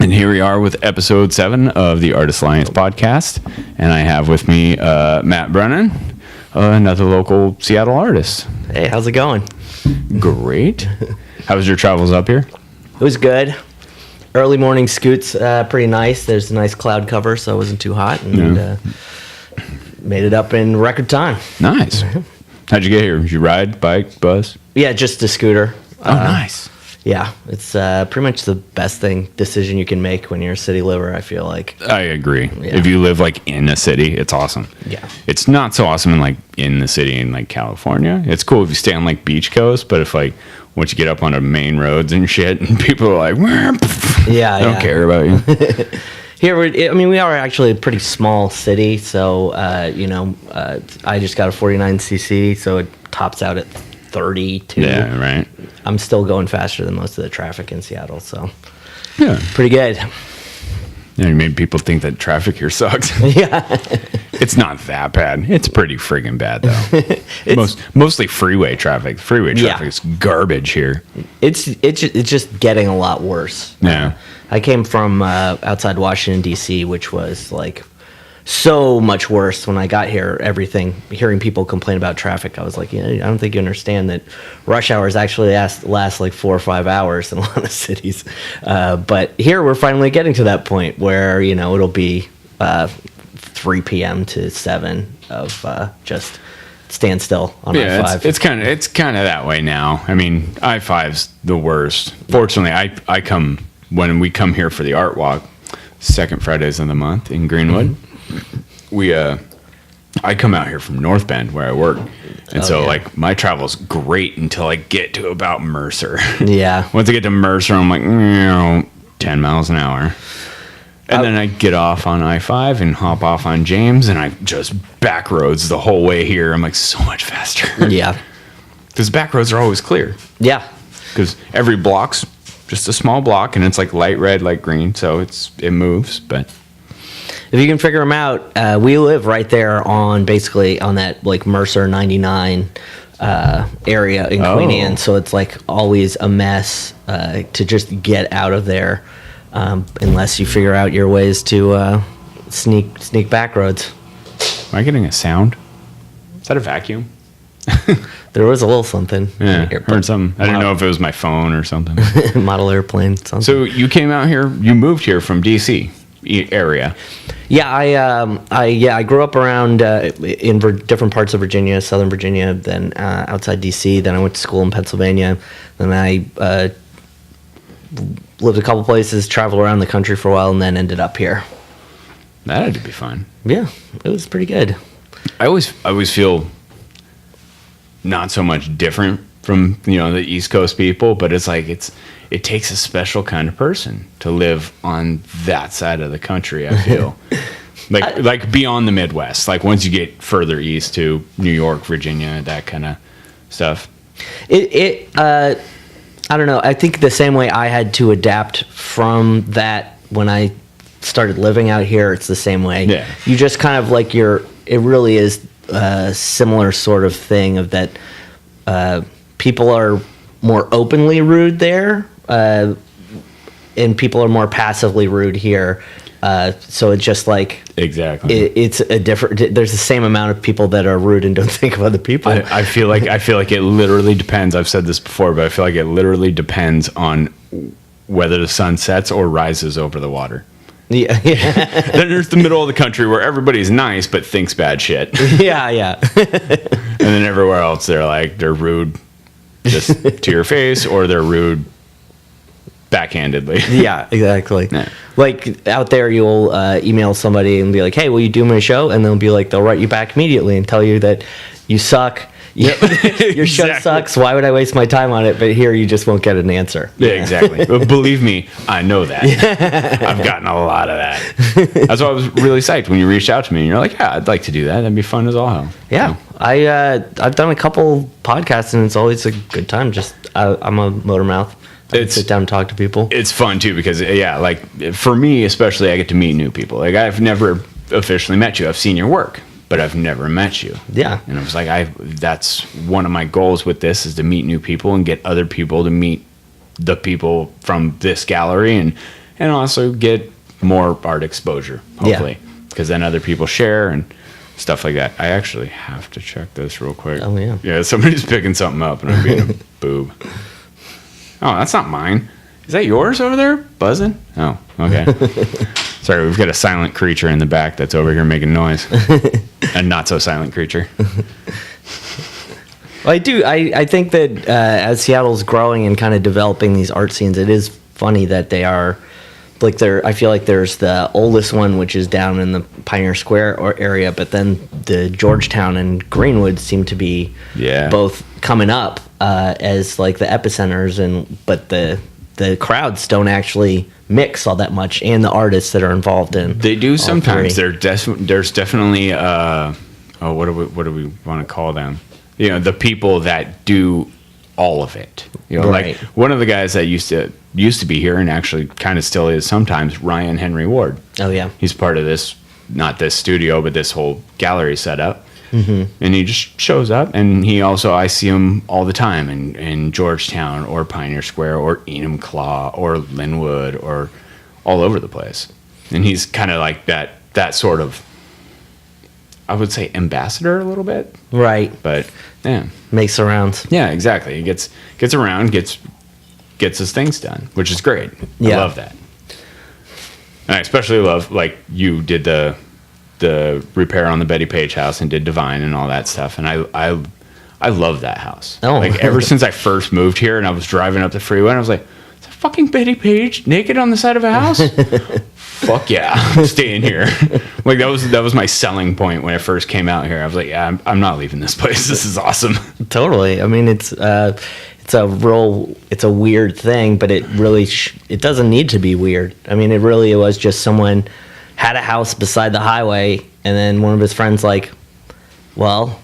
And here we are with episode 7 of the Artist Alliance podcast. And I have with me Matt Brennan, another local Seattle artist. Hey, how's it going? Great. How was your travels up here? It was good. Early morning scoots, pretty nice. There's a nice cloud cover, so it wasn't too hot. And made it up in record time. Nice. How'd you get here? Did you ride, bike, bus? Yeah, just a scooter. Oh, nice. Yeah, it's pretty much the best decision you can make when you're a city liver, I feel like. I agree. Yeah. If you live like in a city, it's awesome. Yeah. It's not so awesome in the city in like California. It's cool if you stay on like beach coast, but if like once you get up on the main roads and shit and people are like, yeah, I don't care about you. Here, we are actually a pretty small city, so, I just got a 49cc, so it tops out at 32. Yeah, right. I'm still going faster than most of the traffic in Seattle, so Yeah. pretty good. Yeah, you made people think that traffic here sucks. Yeah. It's not that bad. It's pretty friggin' bad, though. Mostly freeway traffic. Freeway traffic is garbage here. It's just getting a lot worse. Yeah. I came from outside Washington, D.C., which was like so much worse when I got here. Hearing people complain about traffic, I was like, I don't think you understand that rush hours actually last like 4 or 5 hours in a lot of cities. But here we're finally getting to that point where, it'll be 3 p.m. to 7 of just standstill on I-5. It's kind of that way now. I mean, I-5's the worst. Fortunately, when we come here for the art walk, second Fridays of the month in Greenwood. Mm-hmm. I come out here from North Bend where I work, and like my travel's great until I get to about Mercer. Yeah. Once I get to Mercer, I'm like 10 miles an hour, and then I get off on I-5 and hop off on James, and I just back roads the whole way here. I'm like so much faster. Yeah. Because back roads are always clear. Yeah. Because every block's just a small block, and it's like light red, light green, so it moves, but. If you can figure them out, we live right there on that like Mercer 99 area in Queen Anne, so it's like always a mess to just get out of there unless you figure out your ways to sneak back roads. Am I getting a sound? Is that a vacuum? There was a little something. Yeah, heard something. I didn't know if it was my phone or something. Model airplane. Something. So you came out here. You moved here from D.C. area. Yeah, I grew up around in different parts of Virginia, Southern Virginia, then outside D.C. Then I went to school in Pennsylvania. Then I lived a couple places, traveled around the country for a while, and then ended up here. That had to be fun. Yeah, it was pretty good. I always feel not so much different from the East Coast people, but it's like it takes a special kind of person to live on that side of the country, I feel. like beyond the Midwest, like once you get further east to New York, Virginia, that kind of stuff. I don't know. I think the same way I had to adapt from that when I started living out here, it's the same way. Yeah. You just kind of like it really is a similar sort of thing of that people are more openly rude there, and people are more passively rude here. So it's just like exactly. It's a different. There's the same amount of people that are rude and don't think of other people. I feel like it literally depends. I've said this before, but I feel like it literally depends on whether the sun sets or rises over the water. Yeah. Then there's the middle of the country where everybody's nice but thinks bad shit. Yeah. And then everywhere else they're rude just to your face, or they're rude backhandedly. Yeah, exactly. Yeah. Like out there, you'll email somebody and be like, "Hey, will you do my show?" And they'll be like, they'll write you back immediately and tell you that you suck. Yep. Your show sucks. Why would I waste my time on it? But here, you just won't get an answer. Yeah, exactly. But believe me, I know that. I've gotten a lot of that. That's why I was really psyched when you reached out to me and you're like, "Yeah, I'd like to do that. That'd be fun as all hell." Yeah, I've done a couple podcasts and it's always a good time. Just I'm a motor mouth. I sit down and talk to people. It's fun too because like for me especially, I get to meet new people. Like I've never officially met you. I've seen your work, but I've never met you. Yeah. And I was like, that's one of my goals with this is to meet new people and get other people to meet the people from this gallery and and also get more art exposure, hopefully, because then other people share and stuff like that. I actually have to check this real quick. Oh, yeah. Yeah, somebody's picking something up and I'm being a boob. Oh, that's not mine. Is that yours over there buzzing? Oh, okay. Sorry, we've got a silent creature in the back that's over here making noise. A not so silent creature. Well, I think that as Seattle's growing and kind of developing these art scenes, it is funny that they are like I feel like there's the oldest one, which is down in the Pioneer Square area, but then the Georgetown and Greenwood seem to be both coming up as like the epicenters, but the crowds don't actually mix all that much, and the artists that are involved in they do sometimes. There's definitely what do we want to call them? You know, the people that do all of it. You know, right. like one of the guys that used to be here and actually kind of still is sometimes, Ryan Henry Ward. Oh yeah, he's part of this, not this studio, but this whole gallery setup. Mm-hmm. And he just shows up, and I see him all the time in Georgetown or Pioneer Square or Enumclaw or Linwood or all over the place. And he's kind of like that sort of, I would say, ambassador a little bit. Right. But yeah. Makes the rounds. Yeah, exactly. He gets around, gets his things done, which is great. Yeah. I love that. And I especially love, like, you did the repair on the Betty Page house and did Divine and all that stuff. And I love that house. Oh. Like, ever since I first moved here and I was driving up the freeway and I was like, is that fucking Betty Page naked on the side of a house? Fuck yeah, I'm staying here. Like, that was my selling point when I first came out here. I was like, yeah, I'm not leaving this place. This is awesome. Totally. I mean, it's a weird thing, but it really it doesn't need to be weird. I mean, it really was just someone had a house beside the highway, and then one of his friends like, well,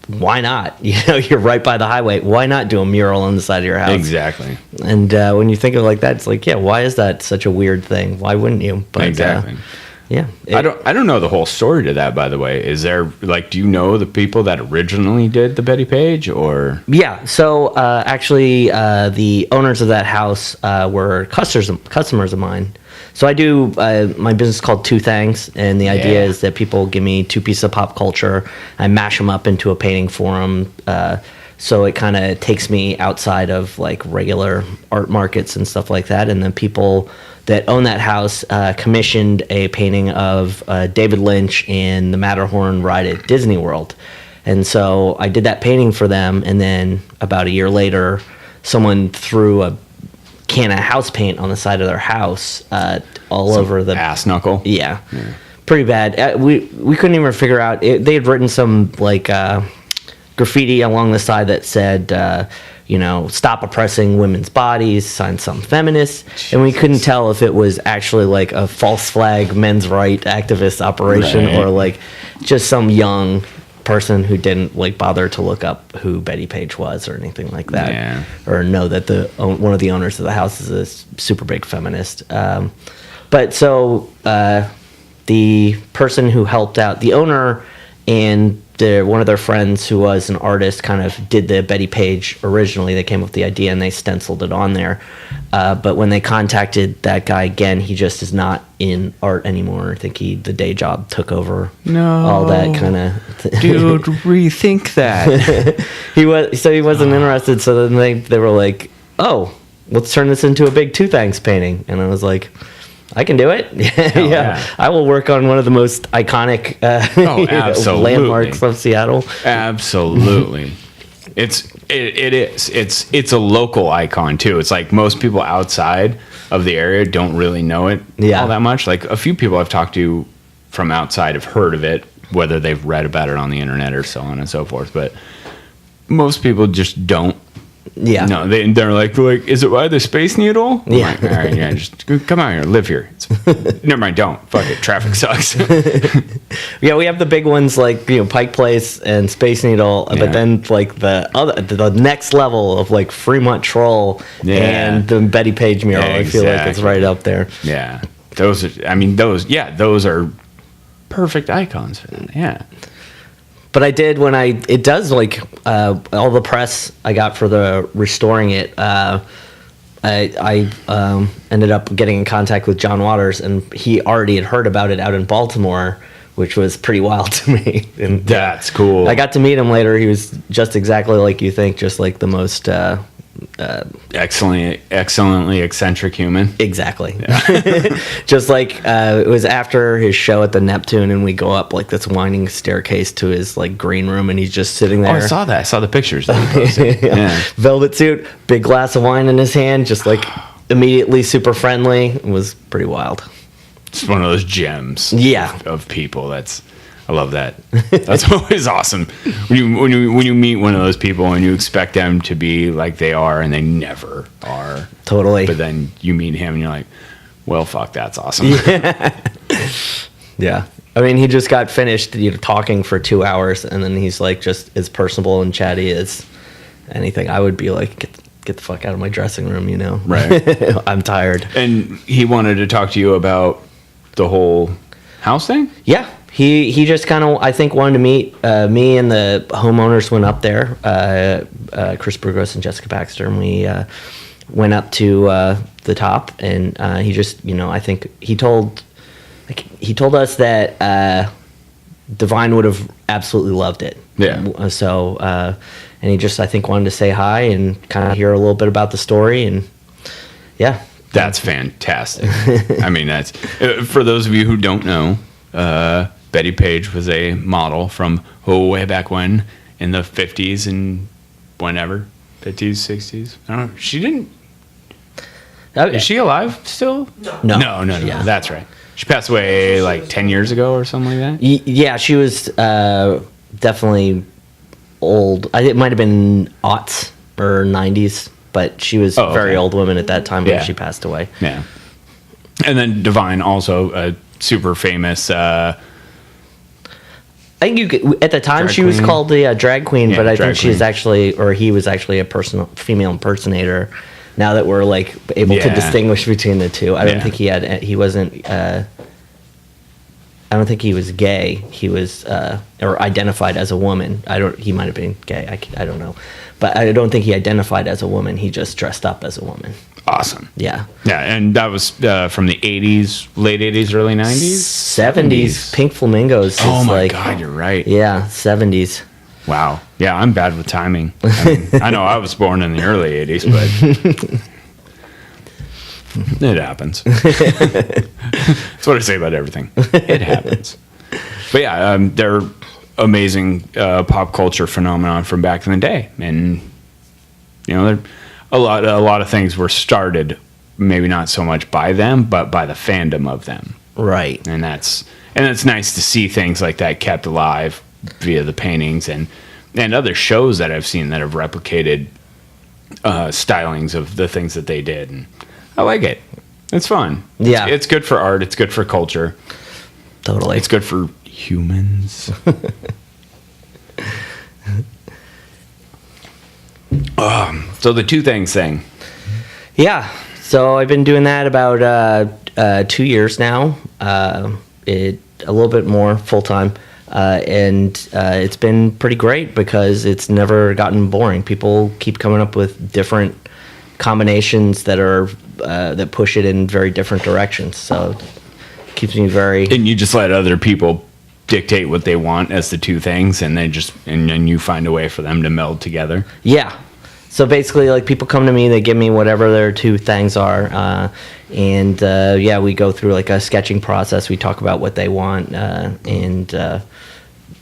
why not? You know, you're right by the highway. Why not do a mural on the side of your house? Exactly. And when you think of it like that, it's like, yeah, why is that such a weird thing? Why wouldn't you? But, exactly. Yeah. I don't know the whole story to that, by the way. Is there, like, do you know the people that originally did the Betty Page, or? Yeah. So actually, the owners of that house were customers of mine. So I do my business is called Two Things, and the idea is that people give me two pieces of pop culture. I mash them up into a painting for them. So it kind of takes me outside of like regular art markets and stuff like that. And then people that own that house commissioned a painting of David Lynch in the Matterhorn ride at Disney World. And so I did that painting for them. And then about a year later, someone threw a can of house paint on the side of their house all over the ass knuckle. Yeah. Pretty bad. We couldn't even figure out they had written some like graffiti along the side that said stop oppressing women's bodies, sign some feminists. Jesus. And we couldn't tell if it was actually like a false flag men's right activist operation or like just some young person who didn't like bother to look up who Betty Page was or anything like that, or know that one of the owners of the house is a super big feminist. But so the person who helped out, the owner and one of their friends who was an artist kind of did the Betty Page originally. They came up with the idea and they stenciled it on there. But when they contacted that guy again, he just is not in art anymore. I think the day job took over. No, all that kind of dude, rethink that. He wasn't interested. So then they were like, oh, let's turn this into a big Two Things painting. And I was like, I can do it. Yeah. I will work on one of the most iconic landmarks of Seattle. Absolutely. It is. It's a local icon too. It's like most people outside of the area don't really know it all that much. Like a few people I've talked to from outside have heard of it, whether they've read about it on the internet or so on and so forth. But most people just don't. Yeah. No, they're like, is it by the Space Needle? Yeah. Like, all right, yeah, just come out here, live here. Never mind, don't. Fuck it, traffic sucks. Yeah, we have the big ones like Pike Place and Space Needle, but then like the next level of like Fremont Troll and the Betty Page mural. Exactly. I feel like it's right up there. Yeah, those are perfect icons for that. Yeah. But I did it does like all the press I got for the restoring it. I ended up getting in contact with John Waters, and he already had heard about it out in Baltimore, which was pretty wild to me. And That's cool. I got to meet him later. He was just exactly like you think, just like the most excellently eccentric human. exactly. Just like it was after his show at the Neptune, and we go up like this winding staircase to his like green room, and he's just sitting there. Oh, I saw that. I saw the pictures that he posted. Yeah. Velvet suit, big glass of wine in his hand, just like immediately super friendly. It was pretty wild. It's one of those gems. Yeah. Of people. I love that. That's always awesome when you meet one of those people and you expect them to be like they are, and they never are. Totally. But then you meet him and you're like, well, fuck, that's awesome. Yeah. I mean, he just got finished talking for 2 hours, and then he's like just as personable and chatty as anything. I would be like, get the fuck out of my dressing room, Right. I'm tired. And he wanted to talk to you about the whole house thing? Yeah. He just kind of, I think, wanted to meet me, and the homeowners went up there, Chris Burgos and Jessica Baxter, and we went up to the top, and he just, I think he told us that Divine would have absolutely loved it. Yeah. So, and he just, I think, wanted to say hi and kind of hear a little bit about the story, and yeah. That's fantastic. I mean, that's for those of you who don't know, Betty Page was a model from way back when, in the 50s and whenever, 50s, 60s. I don't know. She didn't. Is she alive still? No. No. Yeah. That's right. She passed away like 10 years ago or something like that. Yeah, she was definitely old. It might have been aughts or 90s, but she was a very old woman at that time when she passed away. Yeah. And then Divine, also a super famous. I think you could, at the time Drag she was queen. called the drag queen, Yeah, but I drag think she's queen. actually, or he was actually a female impersonator. Now that we're like able to Yeah. distinguish between the two, I don't Yeah. think he wasn't. I don't think he was gay. He was or identified as a woman. He might have been gay. I don't know, but I don't think he identified as a woman. He just dressed up as a woman. Awesome. Yeah. Yeah, and that was from the 80s, late 80s, early 90s? 70s. Pink Flamingos. Oh is my like, God, you're right. Yeah, 70s. Wow. Yeah, I'm bad with timing. I know I was born in the early 80s, but it happens. That's what I say about everything. It happens. But yeah, they're amazing pop culture phenomenon from back in the day. And, a lot of things were started, maybe not so much by them, but by the fandom of them. Right. And it's nice to see things like that kept alive via the paintings and other shows that I've seen that have replicated stylings of the things that they did, and I like it. It's fun. Yeah. It's good for art. It's good for culture. Totally. It's good for humans. So the two things thing. Yeah. So I've been doing that about 2 years now. A little bit more full time, and it's been pretty great because it's never gotten boring. People keep coming up with different combinations that push it in very different directions. So it keeps me very. And you just let other people dictate what they want as the two things, and then you find a way for them to meld together. Yeah. So basically, like, people come to me, they give me whatever their two things are, and we go through like a sketching process. We talk about what they want, and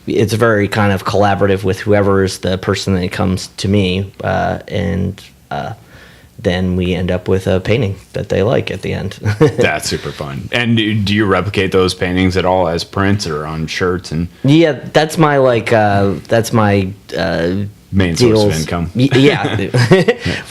it's very kind of collaborative with whoever is the person that comes to me, and then we end up with a painting that they like at the end. That's super fun. And do you replicate those paintings at all as prints or on shirts? And Yeah, that's my main deals. source of income. Yeah.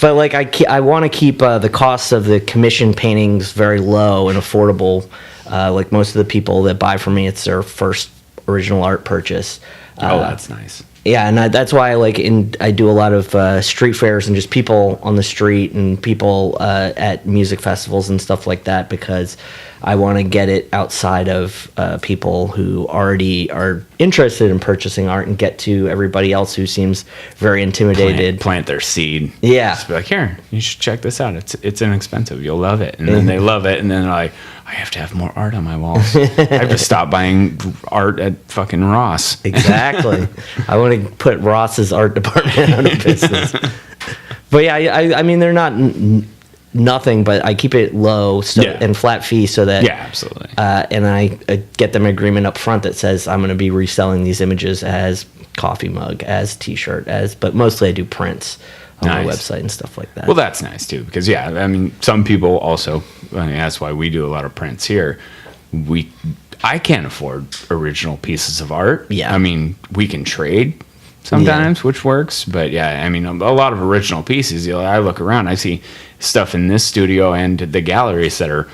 But like I want to keep the costs of the commission paintings very low and affordable. Like most of the people that buy from me, it's their first original art purchase. Oh, that's nice. Yeah, and that's why I do a lot of street fairs and just people on the street and people at music festivals and stuff like that, because I want to get it outside of people who already are interested in purchasing art and get to everybody else who seems very intimidated. Plant their seed. Yeah. Just be like, here, you should check this out. It's inexpensive. You'll love it. And then they love it. And then they're like, I have to have more art on my walls. I have to stop buying art at fucking Ross. Exactly. I want to put Ross's art department out of business. But yeah, I mean, they're not nothing, but I keep it low and flat fee so that absolutely. And I get them an agreement up front that says I'm going to be reselling these images as coffee mug, as T-shirt, but mostly I do prints on my website and stuff like that. Well, that's nice too, because I mean, some people also. That's why we do a lot of prints here. I can't afford original pieces of art. Yeah. I mean, we can trade sometimes, which works. But yeah, I mean, a lot of original pieces. I look around, I see stuff in this studio and the galleries that are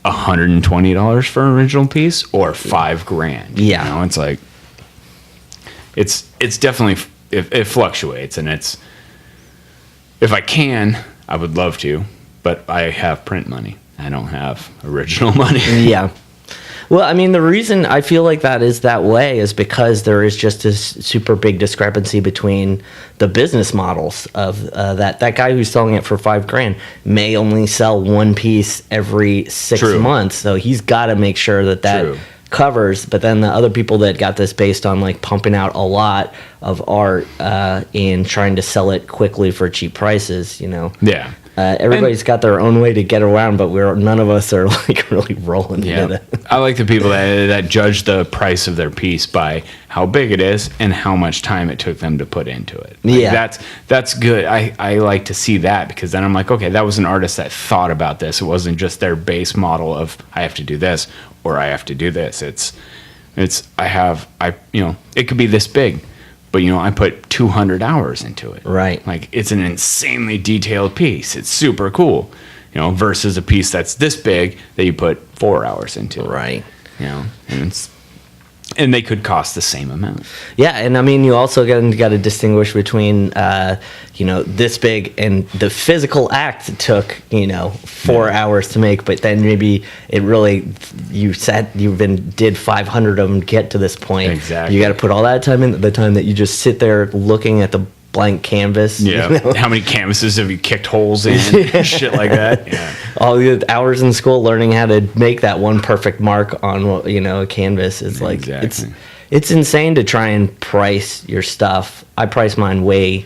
$120 for an original piece or $5,000. Yeah, it's like it's definitely it fluctuates, and it's if I can, I would love to. But I have print money. I don't have original money. Yeah. Well, I mean, the reason I feel like that is that way is because there is just this super big discrepancy between the business models of that guy who's selling it for $5,000 may only sell one piece every 6 months. So he's got to make sure that covers. But then the other people that got this based on pumping out a lot of art and trying to sell it quickly for cheap prices, Yeah. Everybody's got their own way to get around, but none of us are really rolling in it. I like the people that judge the price of their piece by how big it is and how much time it took them to put into it. That's good. I like to see that, because then I'm like, okay, that was an artist that thought about this. It wasn't just their base model of I have to do this or I have to do this. It could be this big. But, I put 200 hours into it. Right. It's an insanely detailed piece. It's super cool, versus a piece that's this big that you put 4 hours into. Right. And they could cost the same amount. Yeah, and I mean, you also got to distinguish between, this big and the physical act took, 4 hours to make, but then maybe it really, did 500 of them to get to this point. Exactly. You got to put all that time in, the time that you just sit there looking at the blank canvas. Yeah. How many canvases have you kicked holes in? Shit like that. Yeah. All the hours in school learning how to make that one perfect mark on a canvas is it's insane to try and price your stuff. I price mine way,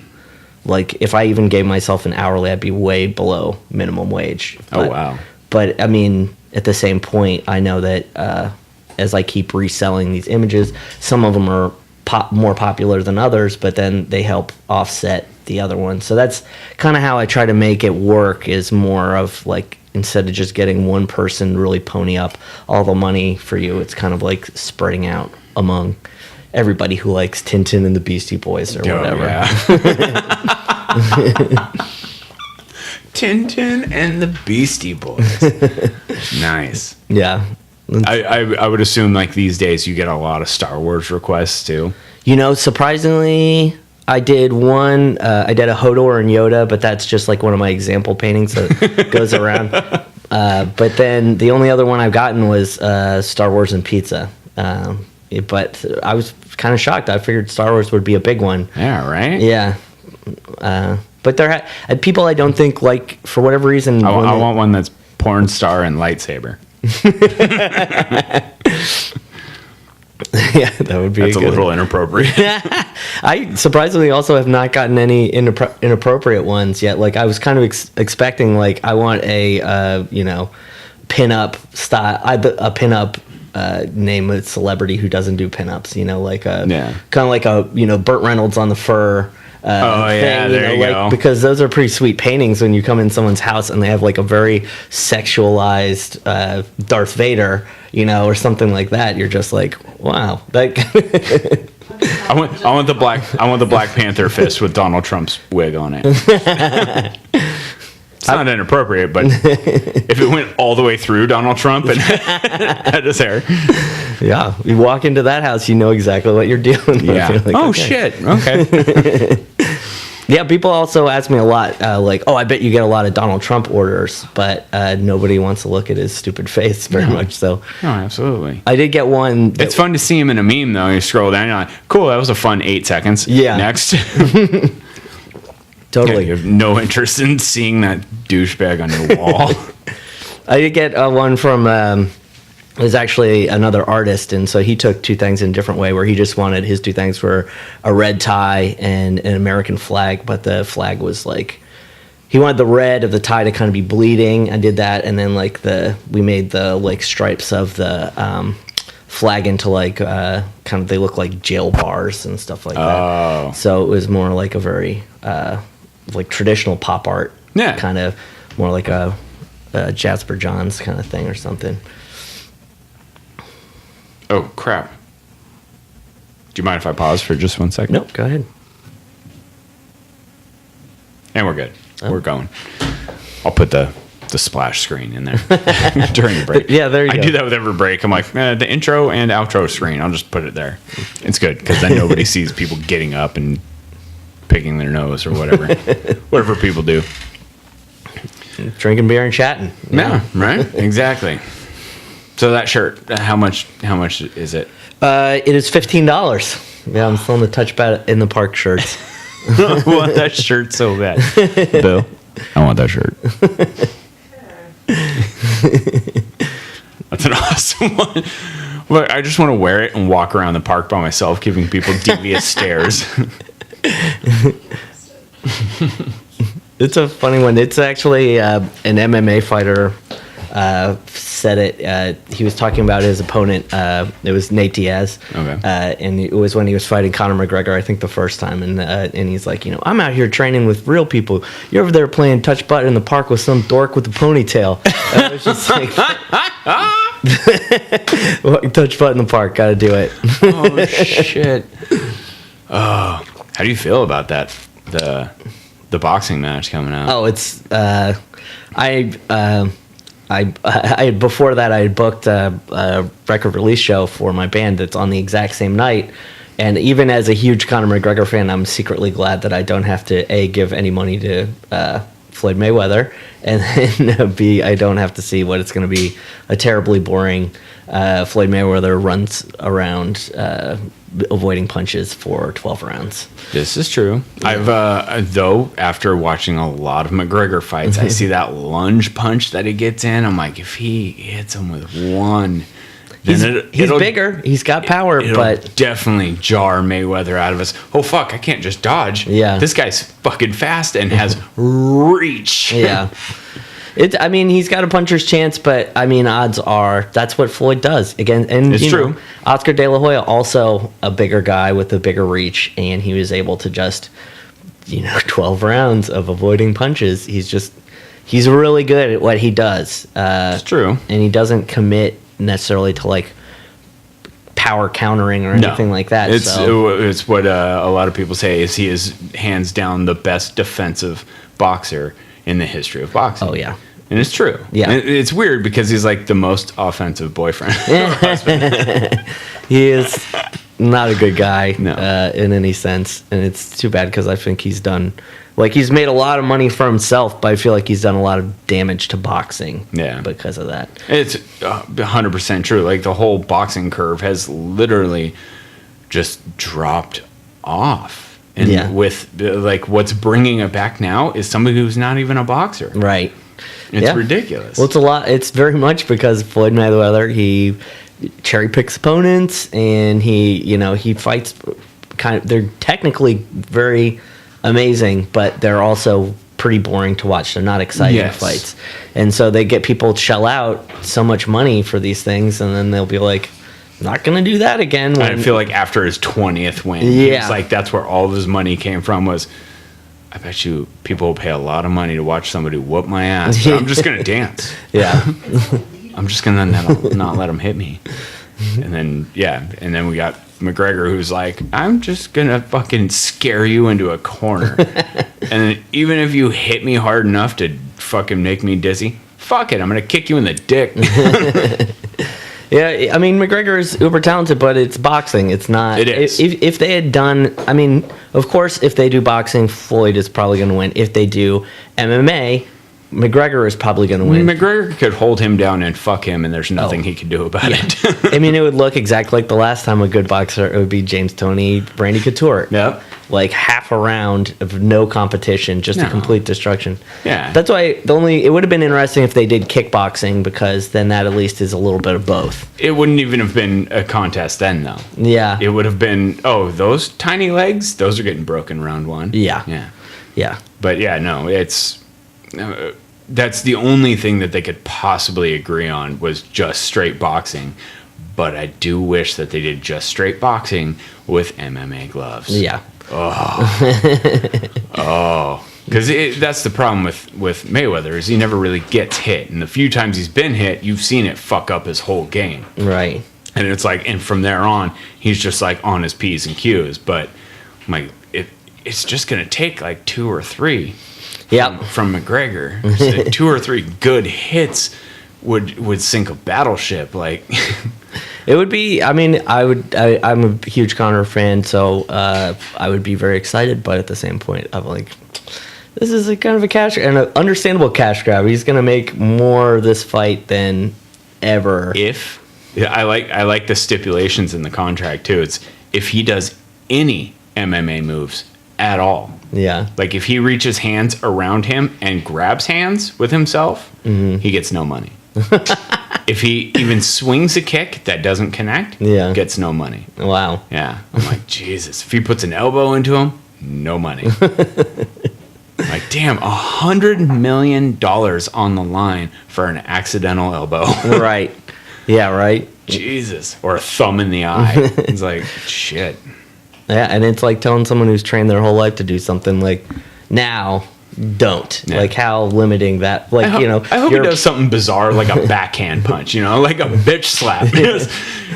if I even gave myself an hourly, I'd be way below minimum wage. Oh wow. But I mean, at the same point, I know that as I keep reselling these images, some of them are more popular than others, but then they help offset the other ones. So that's kind of how I try to make it work, is more of instead of just getting one person really pony up all the money for you, it's kind of spreading out among everybody who likes Tintin and the Beastie Boys or whatever. Yeah. Tintin and the Beastie Boys. Nice. Yeah. I would assume these days you get a lot of Star Wars requests too. Surprisingly, I did one. I did a Hodor and Yoda, but that's just one of my example paintings that goes around. But then the only other one I've gotten was Star Wars and pizza. But I was kind of shocked. I figured Star Wars would be a big one. Yeah, right? Yeah. But there are people I don't think for whatever reason. I want one that's porn star and lightsaber. Yeah, that would be. That's a little inappropriate. I surprisingly also have not gotten any inappropriate ones yet. I was kind of expecting I want a pin-up style, a pin-up name a celebrity who doesn't do pin-ups. Kind of like a Burt Reynolds on the fur. Thing, there you go. Because those are pretty sweet paintings when you come in someone's house and they have a very sexualized Darth Vader, or something like that. You're just wow. I want the Black Panther fist with Donald Trump's wig on it. It's not inappropriate, but if it went all the way through Donald Trump and had his hair. Yeah. You walk into that house, you know exactly what you're dealing with. Yeah. You're like, oh, okay. shit. Okay. Yeah, people also ask me a lot, like, oh, I bet you get a lot of Donald Trump orders, but nobody wants to look at his stupid face very much. So, No, absolutely. I did get one. It's fun to see him in a meme, though. You scroll down, you're like, cool, that was a fun 8 seconds. Yeah. Next. Totally. You have no interest in seeing that douchebag on your wall. I did get one from it was actually another artist, and so he took two things in a different way, where he just wanted his two things were a red tie and an American flag, but the flag was like, he wanted the red of the tie to kind of be bleeding. I did that, and then like we made the like stripes of the flag into like kind of, they look like jail bars and stuff like that. So it was more like a very like traditional pop art, kind of more like a Jasper Johns kind of thing or something. Oh, crap. Do you mind if I pause for just 1 second? Nope, go ahead. And we're good. We're going. I'll put the splash screen in there during the break. Yeah, there you go. I do that with every break. I'm like, the intro and outro screen, I'll just put it there. It's good, because then nobody sees people getting up and picking their nose or whatever. Whatever people do. Drinking beer and chatting. Yeah, right? Exactly. So that shirt, how much is it? It is $15. Yeah, I'm selling the Touchpad in the Park shirts. I want that shirt so bad. Bill, I want that shirt. That's an awesome one. Look, I just want to wear it and walk around the park by myself, giving people devious stares. It's a funny one. It's actually an MMA fighter said it. He was talking about his opponent. It was Nate Diaz. Okay. And it was when he was fighting Conor McGregor, I think the first time. And he's like, I'm out here training with real people. You're over there playing touch button in the park with some dork with a ponytail. I was just like, touch button in the park. Got to do it. Oh, shit. Oh, how do you feel about that? The boxing match coming out. Oh, it's I before that I had booked a record release show for my band that's on the exact same night, and even as a huge Conor McGregor fan, I'm secretly glad that I don't have to give any money to Floyd Mayweather, and then B, I don't have to see what it's going to be a terribly boring Floyd Mayweather runs around avoiding punches for 12 rounds. This is true. Yeah. I've though, after watching a lot of McGregor fights, I see that lunge punch that he gets in. I'm like, if he hits him with one, he's it'll bigger. He's got power, it'll but definitely jar Mayweather out of us. Oh fuck! I can't just dodge. Yeah, this guy's fucking fast and has reach. Yeah. I mean, he's got a puncher's chance, but I mean, odds are that's what Floyd does again. And it's true. Oscar De La Hoya, also a bigger guy with a bigger reach, and he was able to just, 12 rounds of avoiding punches. He's really good at what he does. It's true, and he doesn't commit necessarily to like power countering or anything like that. It's what a lot of people say is he is hands down the best defensive boxer in the history of boxing. Oh yeah. And it's true. Yeah. And it's weird because he's like the most offensive boyfriend. He is not a good guy No. In any sense. And it's too bad because I think he's made a lot of money for himself, but I feel like he's done a lot of damage to boxing because of that. It's 100% true. Like the whole boxing curve has literally just dropped off. And with like what's bringing it back now is somebody who's not even a boxer. Right. It's ridiculous. Well, it's very much because Floyd Mayweather, he cherry picks opponents and he fights they're technically very amazing, but they're also pretty boring to watch. They're not exciting fights. And so they get people to shell out so much money for these things, and then they'll be like, not going to do that again. I feel like after his 20th win, it's like that's where all of his money came from was, I bet you people will pay a lot of money to watch somebody whoop my ass. But I'm just going to dance. Yeah. I'm just going to not let him hit me. And then we got McGregor who's like, I'm just going to fucking scare you into a corner. And then even if you hit me hard enough to fucking make me dizzy. Fuck it, I'm gonna kick you in the dick. Yeah, I mean, McGregor is uber talented, but it's boxing. It's not. It is. If they had done, I mean, of course, if they do boxing, Floyd is probably going to win. If they do MMA, McGregor is probably going to win. McGregor could hold him down and fuck him, and there's nothing he could do about it. I mean, it would look exactly like the last time a good boxer. It would be James Toney, Randy Couture. Yep. Like half a round of no competition, just a complete destruction. Yeah. That's why it would have been interesting if they did kickboxing, because then that at least is a little bit of both. It wouldn't even have been a contest then, though. Yeah. It would have been, those tiny legs, those are getting broken round one. Yeah. Yeah. Yeah. But yeah, no, it's that's the only thing that they could possibly agree on was just straight boxing. But I do wish that they did just straight boxing with MMA gloves. Yeah. Because that's the problem with Mayweather is he never really gets hit, and the few times he's been hit, you've seen it fuck up his whole game. Right. And it's like, and from there on, he's just like on his P's and Q's. But like, it's just gonna take like 2 or 3. Yep. From McGregor. So 2 or 3 good hits would sink a battleship. Like. It would be. I mean, I'm a huge Conor fan, so I would be very excited. But at the same point, I'm like, this is a kind of a cash and an understandable cash grab. He's gonna make more this fight than ever. I like the stipulations in the contract too. It's if he does any MMA moves at all. Yeah. Like if he reaches hands around him and grabs hands with himself, he gets no money. If he even swings a kick that doesn't connect, gets no money. Wow. Yeah. I'm like, Jesus. If he puts an elbow into him, no money. Like, damn, $100 million on the line for an accidental elbow. Right. Yeah, right. Jesus. Or a thumb in the eye. It's like, shit. Yeah, and it's like telling someone who's trained their whole life to do something like, now, don't. Yeah. Like how limiting that, like, I hope he does something bizarre, like a backhand punch, like a bitch slap.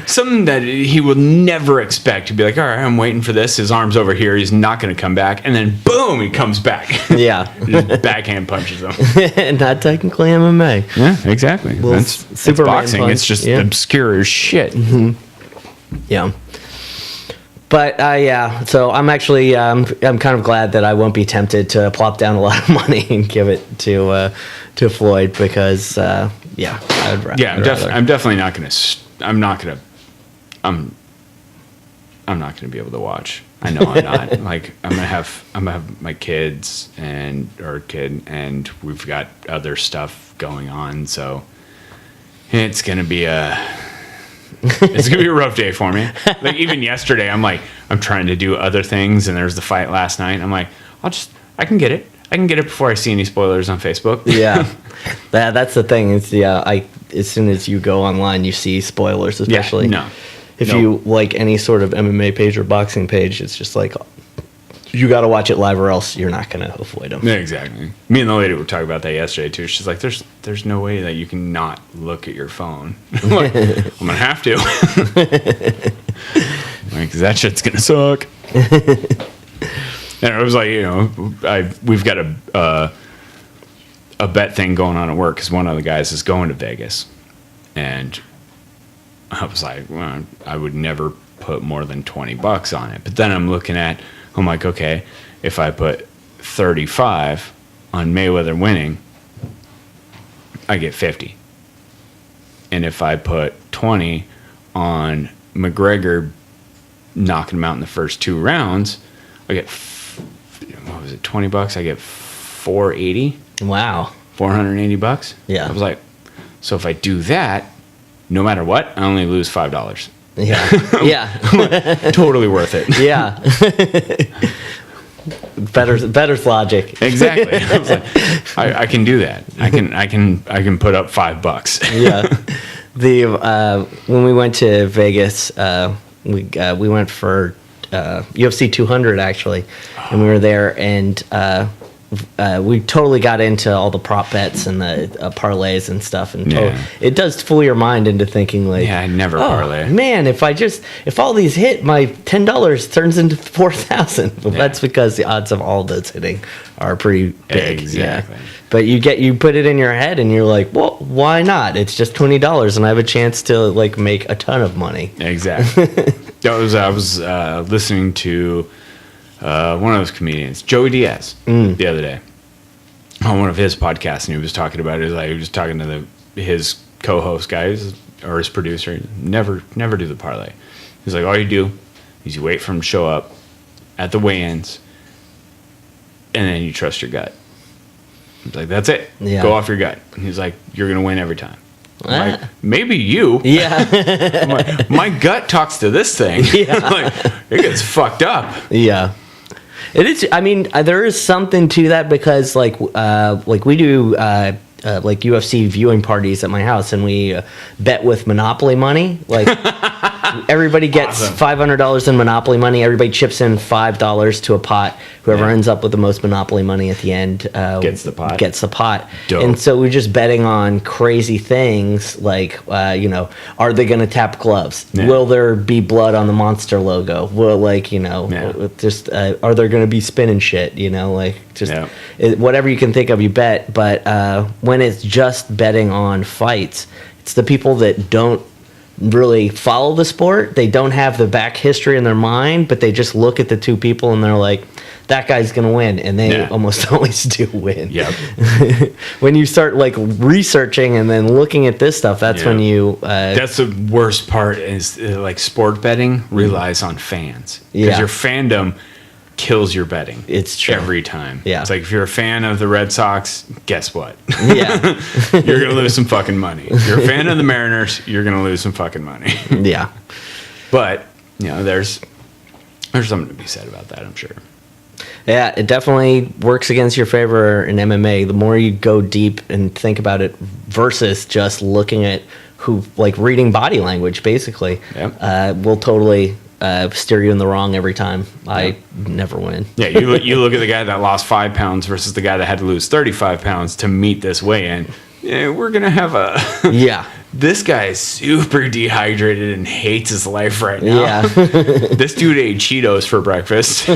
Something that he would never expect to be like, all right, I'm waiting for this. His arm's over here. He's not going to come back. And then, boom, he comes back. Yeah. Just backhand punches him. Not technically MMA. Yeah, exactly. That's Superman boxing. punch. It's just obscure as shit. Yeah. But yeah, so I'm actually I'm kind of glad that I won't be tempted to plop down a lot of money and give it to Floyd because I would rather. Yeah, I'm definitely not gonna. I'm not gonna be able to watch. I know I'm not. Like I'm gonna have my kids and we've got other stuff going on, so it's gonna be it's gonna be a rough day for me. Like even yesterday, I'm trying to do other things, and there's the fight last night. I'm like, I can get it. I can get it before I see any spoilers on Facebook. Yeah, that's the thing. It's as soon as you go online, you see spoilers, especially. Yeah, if you like any sort of MMA page or boxing page, it's just like you got to watch it live, or else you're not gonna avoid them. Yeah, exactly. Me and the lady were talking about that yesterday too. She's like, "There's no way that you can not look at your phone." I'm like, I'm gonna have to. Like, 'cause that shit's gonna suck. And it was like, we've got a bet thing going on at work because one of the guys is going to Vegas, and I was like, well, I would never put more than $20 on it. But then I'm like, okay, if I put 35 on Mayweather winning, I get 50. And if I put 20 on McGregor knocking him out in the first 2 rounds, I get, what was it, $20? I get 480. Wow. $480. Yeah. I was like, so if I do that, no matter what, I only lose $5. Yeah. Yeah. Totally worth it. Yeah. Better logic. Exactly. I was like, I can do that. I can put up $5. Yeah. When we went to Vegas, we went for UFC 200 actually, and we were there, and we totally got into all the prop bets and the parlays and stuff, and Yeah. it does fool your mind into thinking like, Yeah, I never oh, parlay. man, if all these hit, my $10 turns into 4,000. Well, Yeah. that's because the odds of all those hitting are pretty big. Exactly. Yeah. But you put it in your head, and you're like, well, why not? It's just $20, and I have a chance to like make a ton of money. Exactly. I was listening to one of those comedians, Joey Diaz, the other day on one of his podcasts, and he was talking about it. He was talking to his co-host guys or his producer. Never do the parlay. He's like, all you do is you wait for him to show up at the weigh-ins, and then you trust your gut. He's like, that's it. Yeah. Go off your gut. And he's like, you're gonna win every time. I'm like, maybe you. Yeah. I'm like, my gut talks to this thing. Yeah. Like, it gets fucked up. Yeah. It is. I mean, there is something to that because, like we do like UFC viewing parties at my house, and we bet with Monopoly money. Like everybody gets Awesome. $500 in Monopoly money. Everybody chips in $5 to a pot. Whoever Yeah. ends up with the most Monopoly money at the end Gets the pot. Gets the pot. Dope. And so we're just betting on crazy things like, are they going to tap gloves? Yeah. Will there be blood on the Monster logo? Will just are there going to be spinning shit? Yeah. Whatever you can think of, you bet. But when it's just betting on fights, it's the people that don't really follow the sport. They don't have the back history in their mind, but they just look at the two people and they're like, that guy's gonna win, and they Yeah. almost always do win. Yep. When you start like researching and then looking at this stuff, that's Yeah. when you That's the worst part is like sport betting relies on fans. Because Yeah. your fandom kills your betting. It's true. Every time. Yeah. It's like if you're a fan of the Red Sox, guess what? yeah. You're going to lose some fucking money. If you're a fan of the Mariners, you're going to lose some fucking money. Yeah. But, there's something to be said about that, I'm sure. Yeah, it definitely works against your favor in MMA. The more you go deep and think about it versus just looking at reading body language, basically, Yep. will totally steer you in the wrong every time. I never win. Yeah, you look at the guy that lost 5 pounds versus the guy that had to lose 35 pounds to meet this weigh-in. Yeah, we're going to have a... Yeah. This guy is super dehydrated and hates his life right now. Yeah. This dude ate Cheetos for breakfast.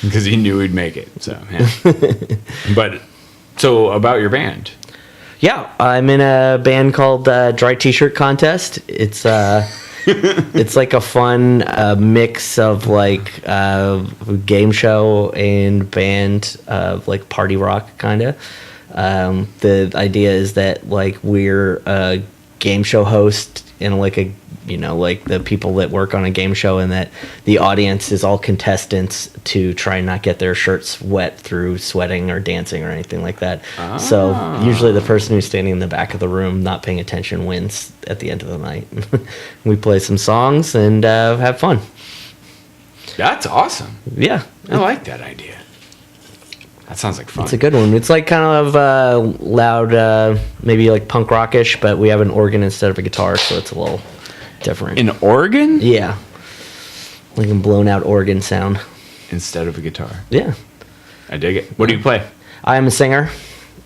Because he knew he'd make it. So, yeah. So about your band. Yeah, I'm in a band called Dry T-Shirt Contest. It's it's like a fun mix of like game show and band, like party rock kind of. The idea is that like we're a game show host and like like the people that work on a game show, and that the audience is all contestants to try and not get their shirts wet through sweating or dancing or anything like that. So usually the person who's standing in the back of the room not paying attention wins at the end of the night. We play some songs and have fun. That's awesome. Yeah. I like that idea. That sounds like fun. It's a good one. It's like kind of loud, maybe like punk rockish, but we have an organ instead of a guitar, so it's a little different. An organ? Yeah. Like a blown out organ sound. Instead of a guitar. Yeah. I dig it. What do you play? I am a singer.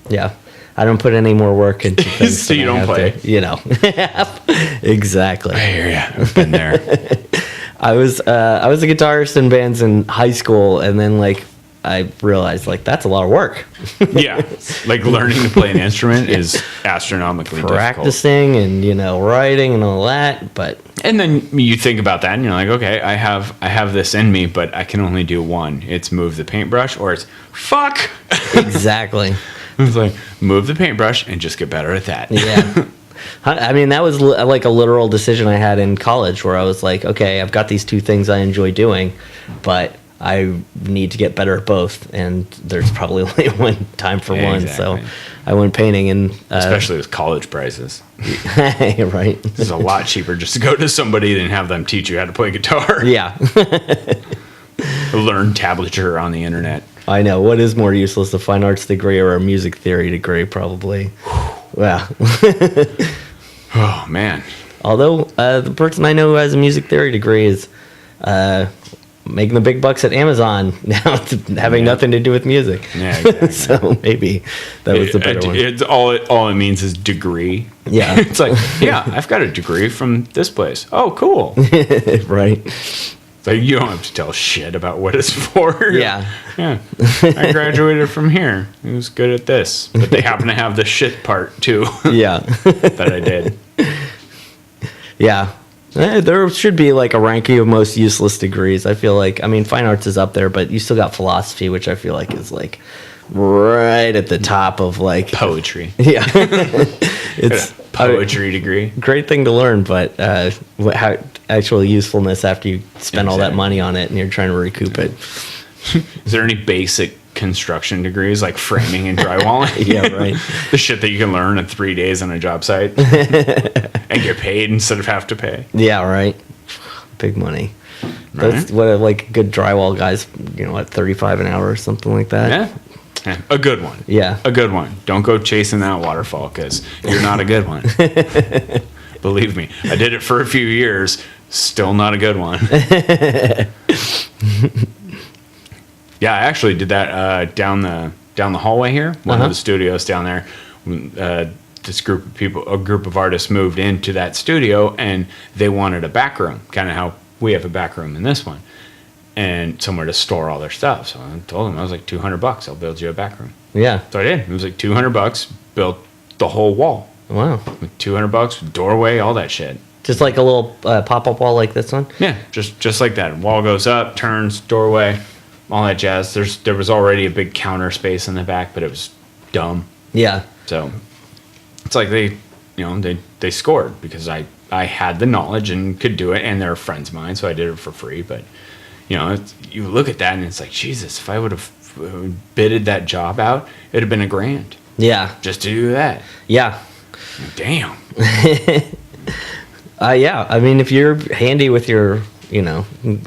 Yeah. I don't put any more work into things. So than you I don't have play. to, Exactly. I hear ya. I've been there. I was a guitarist in bands in high school, and then like I realized like that's a lot of work. Yeah. Like learning to play an instrument is astronomically difficult. Practicing and writing and all that, but And then you think about that and you're like, okay, I have this in me, but I can only do one. It's move the paintbrush, or it's fuck. exactly. It's like move the paintbrush and just get better at that. Yeah. I mean, that was like a literal decision I had in college where I was like, okay, I've got these two things I enjoy doing, but I need to get better at both, and there's probably only one time for one. Exactly. So I went painting, and Especially with college prices. right. It's a lot cheaper just to go to somebody than have them teach you how to play guitar. Yeah. Learn tablature on the internet. I know. What is more useless, a fine arts degree or a music theory degree? Probably. Wow. Oh man. Although the person I know who has a music theory degree is making the big bucks at Amazon. Now it's having nothing to do with music. Yeah, exactly. So maybe that was the better one. It's all it means is degree. Yeah. It's like, yeah, I've got a degree from this place. Oh, cool. Right. It's like, you don't have to tell shit about what it's for. Yeah. Yeah. I graduated from here. I was good at this. But they happen to have the shit part, too. Yeah. That I did. Yeah. There should be like a ranking of most useless degrees. I feel like, I mean, fine arts is up there, but you still got philosophy, which I feel like is like right at the top of like Poetry. Yeah. It's Poetry degree. great thing to learn, but how actual usefulness after you spend all that money on it and you're trying to recoup it. Is there any basic construction degrees like framing and drywalling? Yeah, right. The shit that you can learn in 3 days on a job site and get paid instead of have to pay. Yeah, right. Big money. Right. That's what like good drywall guys, at 35 an hour or something like that. Yeah. A good one. Yeah. A good one. Don't go chasing that waterfall because you're not a good one. Believe me. I did it for a few years. Still not a good one. Yeah, I actually did that down the hallway here. One of the studios down there. This group of people, a group of artists, moved into that studio, and they wanted a back room, kind of how we have a back room in this one, and somewhere to store all their stuff. So I told them, I was like, $200, I'll build you a back room. Yeah. So I did. It was like $200, built the whole wall. Wow. With $200, doorway, all that shit. Just like a little pop-up wall like this one? Yeah, just like that. Wall goes up, turns, doorway, all that jazz. There was already a big counter space in the back, but it was dumb. Yeah. So it's like they scored because I had the knowledge and could do it, and they're friends of mine, so I did it for free. But you look at that and it's like, Jesus, if I would have bidded that job out, it'd have been $1,000. Yeah. Just to do that. Yeah. Damn. Yeah. I mean, if you're handy with your,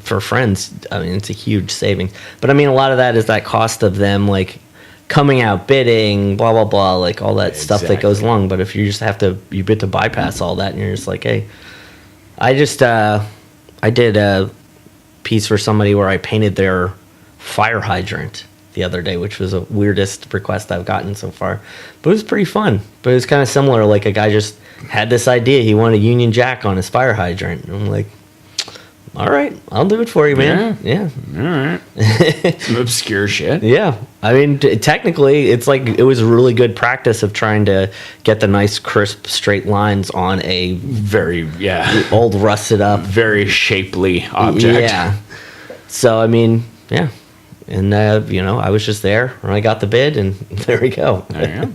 for friends, I mean, it's a huge savings. But I mean, a lot of that is that cost of them, like, coming out bidding, blah, blah, blah, like all that stuff that goes along. But if you just you bid to bypass all that and you're just like, hey, I did a piece for somebody where I painted their fire hydrant the other day, which was the weirdest request I've gotten so far. But it was pretty fun. But it was kind of similar. Like a guy just had this idea. He wanted a Union Jack on his fire hydrant. And I'm like, all right, I'll do it for you, man. Yeah. All right. Some obscure shit. Yeah. I mean, technically, it's like it was a really good practice of trying to get the nice, crisp, straight lines on a very, old, rusted up, very shapely object. Yeah. So, I mean, yeah. And, I was just there when I got the bid, and there we go. There you go.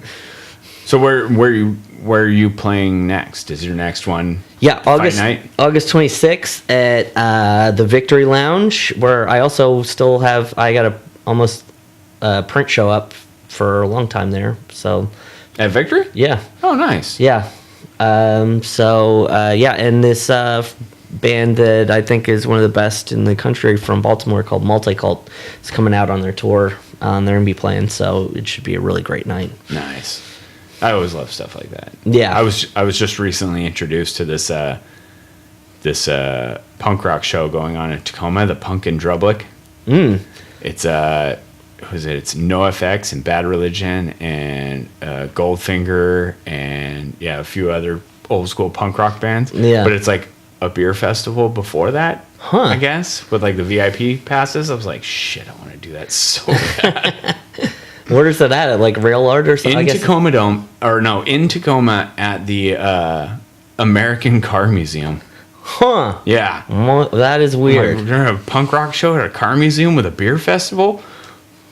So where are you playing next? Is your next one? Yeah, August 26th at the Victory Lounge, where I also still have, I got a almost print show up for a long time there. So at Victory? Yeah. Oh, nice. Yeah. And this band that I think is one of the best in the country from Baltimore called Multicult is coming out on their tour. They're going to be playing, so it should be a really great night. Nice. I always love stuff like that. Yeah. I was just recently introduced to this punk rock show going on in Tacoma, the Punk in Drublic. It's it's NoFX and Bad Religion and Goldfinger and a few other old school punk rock bands. Yeah. But it's like a beer festival before that. Huh. I guess with like the VIP passes. I was like, shit, I want to do that so bad. Where is it at like Rail Art or something? In Tacoma at the American Car Museum. Huh. Yeah. That is weird. Like, we're gonna have a punk rock show at a car museum with a beer festival?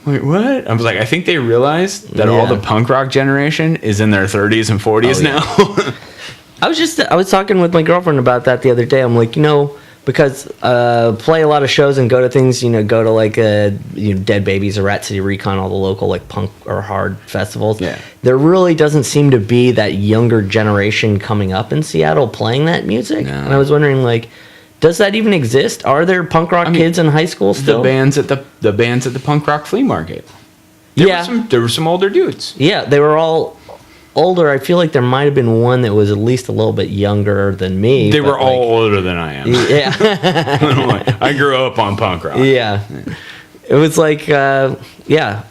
Wait, what? I was like, I think they realized that all the punk rock generation is in their 30s and 40s now. I was talking with my girlfriend about that the other day. I'm like, because play a lot of shows and go to things, go to like Dead Babies or Rat City Recon, all the local like punk or hard festivals. Yeah. There really doesn't seem to be that younger generation coming up in Seattle playing that music. No. And I was wondering, like, does that even exist? Are there punk rock kids in high school still? The bands at the punk rock flea market. There were some older dudes. Yeah, they were all older, I feel like there might have been one that was at least a little bit younger than me. They were all older than I am. Yeah. I'm like, I grew up on punk rock. Yeah. It was like, I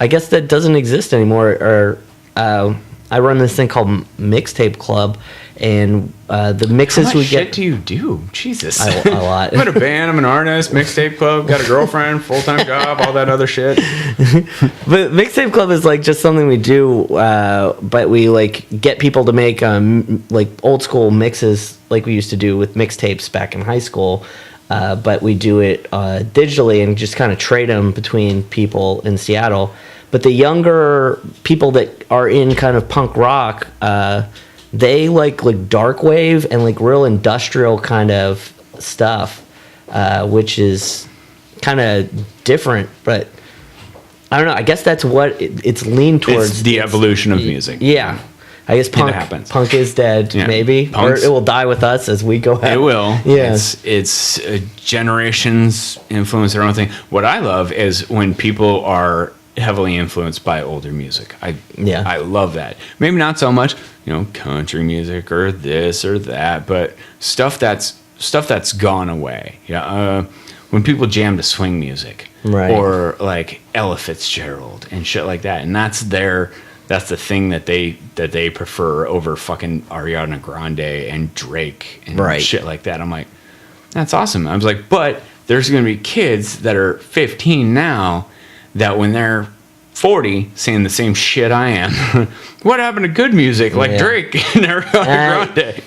guess that doesn't exist anymore. Or I run this thing called Mixtape Club, and the mixes How much we shit get. do you do? Jesus. A lot. I'm in a band, I'm an artist, mixtape club, got a girlfriend, full-time job, all that other shit. But Mixtape Club is like just something we do, but we like get people to make like old school mixes like we used to do with mixtapes back in high school. But we do it digitally and just kind of trade them between people in Seattle. But the younger people that are in kind of punk rock, they like dark wave and like real industrial kind of stuff, which is kind of different. But I don't know. I guess that's what it's leaned towards. It's the evolution of music. Yeah. I guess punk is dead, maybe. Or it will die with us as we go out. It will. Yeah. It's generations influence their own thing. What I love is when people are heavily influenced by older music. I love that. Maybe not so much, country music or this or that, but stuff that's gone away. Yeah. When people jam to swing music, right, or like Ella Fitzgerald and shit like that, and that's the thing that they prefer over fucking Ariana Grande and Drake and shit like that. I'm like, that's awesome. I was like, but there's going to be kids that are 15 now that when they're 40 saying the same shit I am. What happened to good music like Drake and Ariana Grande?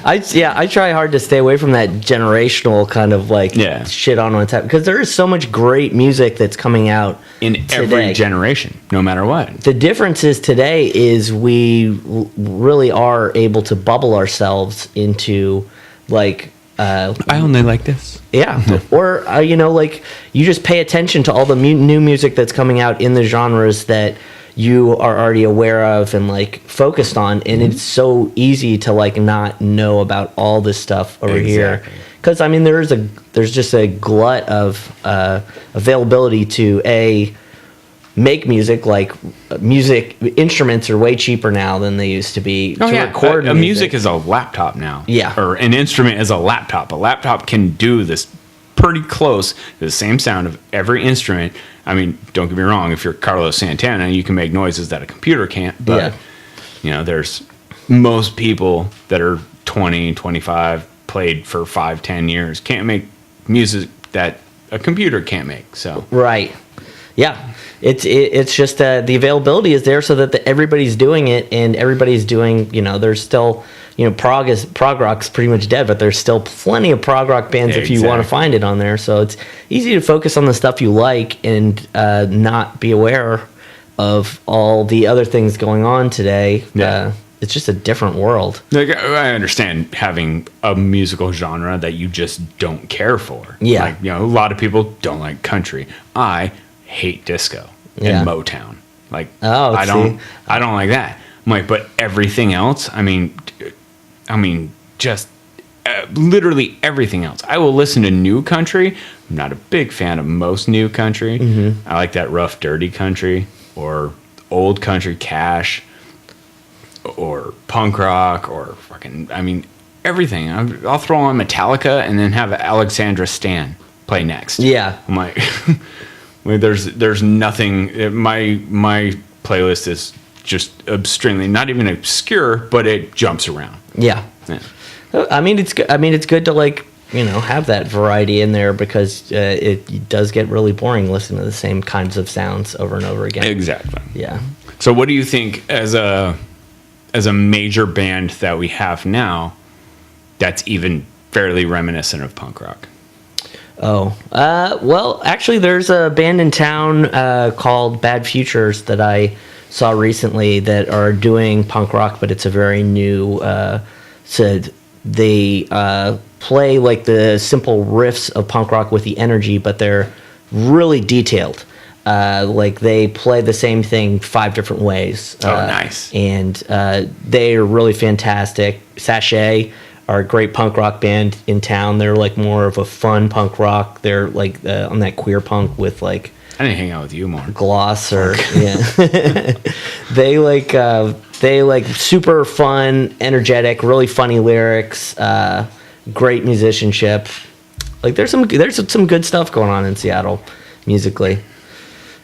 I try hard to stay away from that generational kind of like shit on tap, because there is so much great music that's coming out in every generation, no matter what. The difference is today is we really are able to bubble ourselves into like I only like this. Yeah. Or, like you just pay attention to all the new music that's coming out in the genres that you are already aware of and like focused on. And it's so easy to like not know about all this stuff over here. Because, I mean, there's just a glut of availability to make music. Like music instruments are way cheaper now than they used to be to record a music is a laptop now. Yeah. Or an instrument is a laptop. A laptop can do this pretty close to the same sound of every instrument. I mean, don't get me wrong, if you're Carlos Santana, you can make noises that a computer can't, but there's most people that are 20, 25, played for 5-10 years can't make music that a computer can't make. So right. Yeah, it's just the availability is there so that everybody's doing it, and everybody's doing, there's still, prog rock's pretty much dead, but there's still plenty of prog rock bands if you want to find it on there. So it's easy to focus on the stuff you like and not be aware of all the other things going on today. Yeah. It's just a different world. Like, I understand having a musical genre that you just don't care for. Yeah. Like, a lot of people don't like country. I hate disco and Motown. Like, I don't like that. I'm like, but everything else, I mean, just literally everything else. I will listen to new country. I'm not a big fan of most new country. Mm-hmm. I like that rough, dirty country or old country cash or punk rock or fucking, everything. I'll throw on Metallica and then have Alexandra Stan play next. Yeah. I'm like... There's nothing. My playlist is just extremely not even obscure, but it jumps around. Yeah. It's good. It's good to like have that variety in there, because it does get really boring listening to the same kinds of sounds over and over again. Exactly. Yeah. So what do you think as a major band that we have now that's even fairly reminiscent of punk rock? Well, actually, there's a band in town called Bad Futures that I saw recently that are doing punk rock, but it's a very new. So they play like the simple riffs of punk rock with the energy, but they're really detailed. Like they play the same thing 5 different ways. Nice. And they are really fantastic. Sachet are a great punk rock band in town. They're like more of a fun punk rock. They're like on that queer punk with like I didn't hang out with you more. Gloss or yeah. they like super fun, energetic, really funny lyrics, great musicianship. Like there's some good stuff going on in Seattle musically.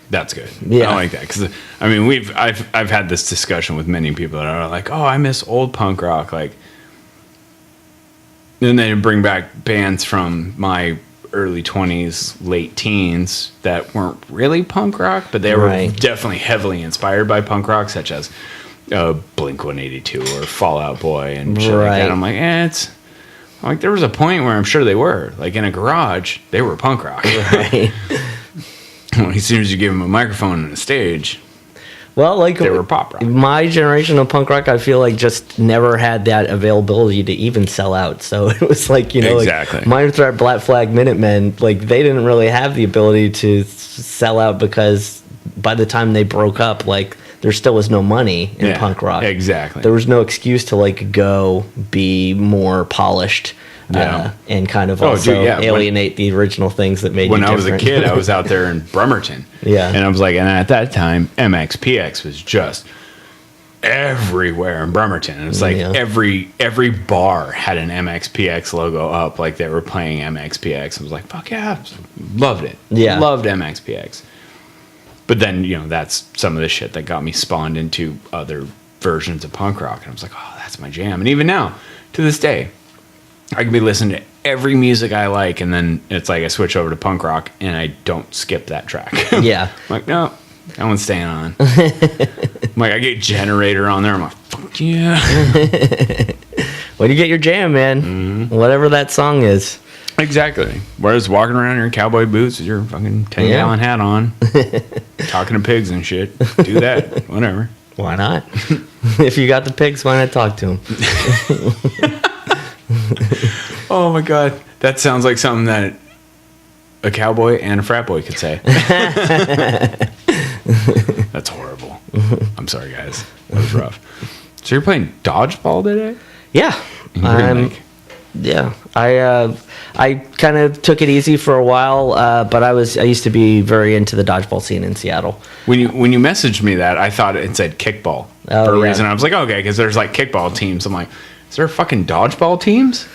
That's good. Yeah. I like that because I mean I've had this discussion with many people that are like, oh, I miss old punk rock. Like, then they bring back bands from my early 20s, late teens that weren't really punk rock, but they were definitely heavily inspired by punk rock, such as Blink-182 or Fall Out Boy and shit like that. I'm like, there was a point where I'm sure they were. Like, in a garage, they were punk rock. Right. As soon as you give them a microphone and a stage, well, like they were pop rock. My generation of punk rock, I feel like, just never had that availability to even sell out. So it was like, exactly. Like Minor Threat, Black Flag, Minutemen, like they didn't really have the ability to sell out because by the time they broke up, like there still was no money in punk rock. Exactly. There was no excuse to like go be more polished. And kind of alienate the original things that made you different. When I was a kid, I was out there in Bremerton. Yeah. And I was like, and at that time, MXPX was just everywhere in Bremerton. And it's like every bar had an MXPX logo up, like they were playing MXPX. I was like, fuck yeah, loved it. Yeah. Loved MXPX. But then, that's some of the shit that got me spawned into other versions of punk rock. And I was like, oh, that's my jam. And even now, to this day, I can be listening to every music I like, and then it's like I switch over to punk rock, and I don't skip that track. Yeah. I'm like, no, that one's staying on. I'm like, I get Generator on there. I'm like, fuck yeah. When you get your jam, man, whatever that song is. Exactly. Whereas walking around in your cowboy boots with your fucking 10-gallon hat on, talking to pigs and shit, do that. Whatever. Why not? If you got the pigs, why not talk to them? Oh my god, that sounds like something that a cowboy and a frat boy could say. That's horrible. I'm sorry, guys. That was rough. So you're playing dodgeball today? Yeah. I kind of took it easy for a while, but I used to be very into the dodgeball scene in Seattle. When you messaged me that, I thought it said kickball for a reason. I was like, okay, because there's like kickball teams. I'm like, is there fucking dodgeball teams?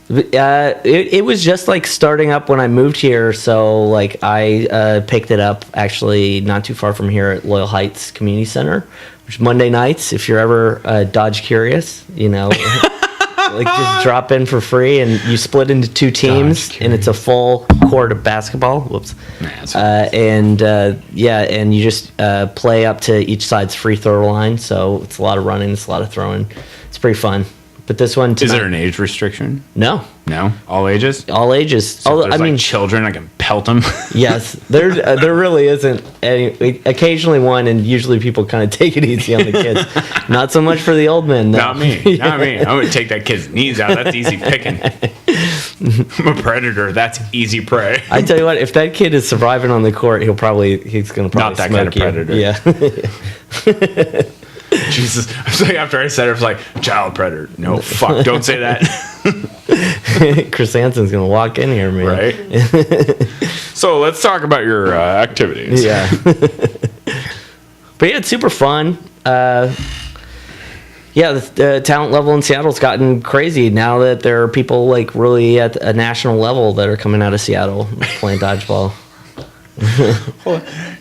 It was just like starting up when I moved here, so like I picked it up actually not too far from here at Loyal Heights Community Center, which Monday nights, if you're ever Dodge curious, like just drop in for free, and you split into two teams, and it's a full court of basketball. Whoops. And you just play up to each side's free throw line, so it's a lot of running, it's a lot of throwing. It's pretty fun. But this one tonight, is there an age restriction? No, all ages. All ages. So I mean, children, I can pelt them. Yes, there really isn't any. Occasionally one, and usually people kind of take it easy on the kids. Not so much for the old men. Though. Not me. I would take that kid's knees out. That's easy picking. I'm a predator. That's easy prey. I tell you what, if that kid is surviving on the court, he's gonna probably not that kind of predator. Yeah. Jesus. I was like, after I said it, I was like, child predator. No, fuck, don't say that. Chris Hansen's going to walk in here, man. Right? So let's talk about your activities. Yeah. But yeah, it's super fun. The talent level in Seattle's gotten crazy now that there are people like really at a national level that are coming out of Seattle playing dodgeball.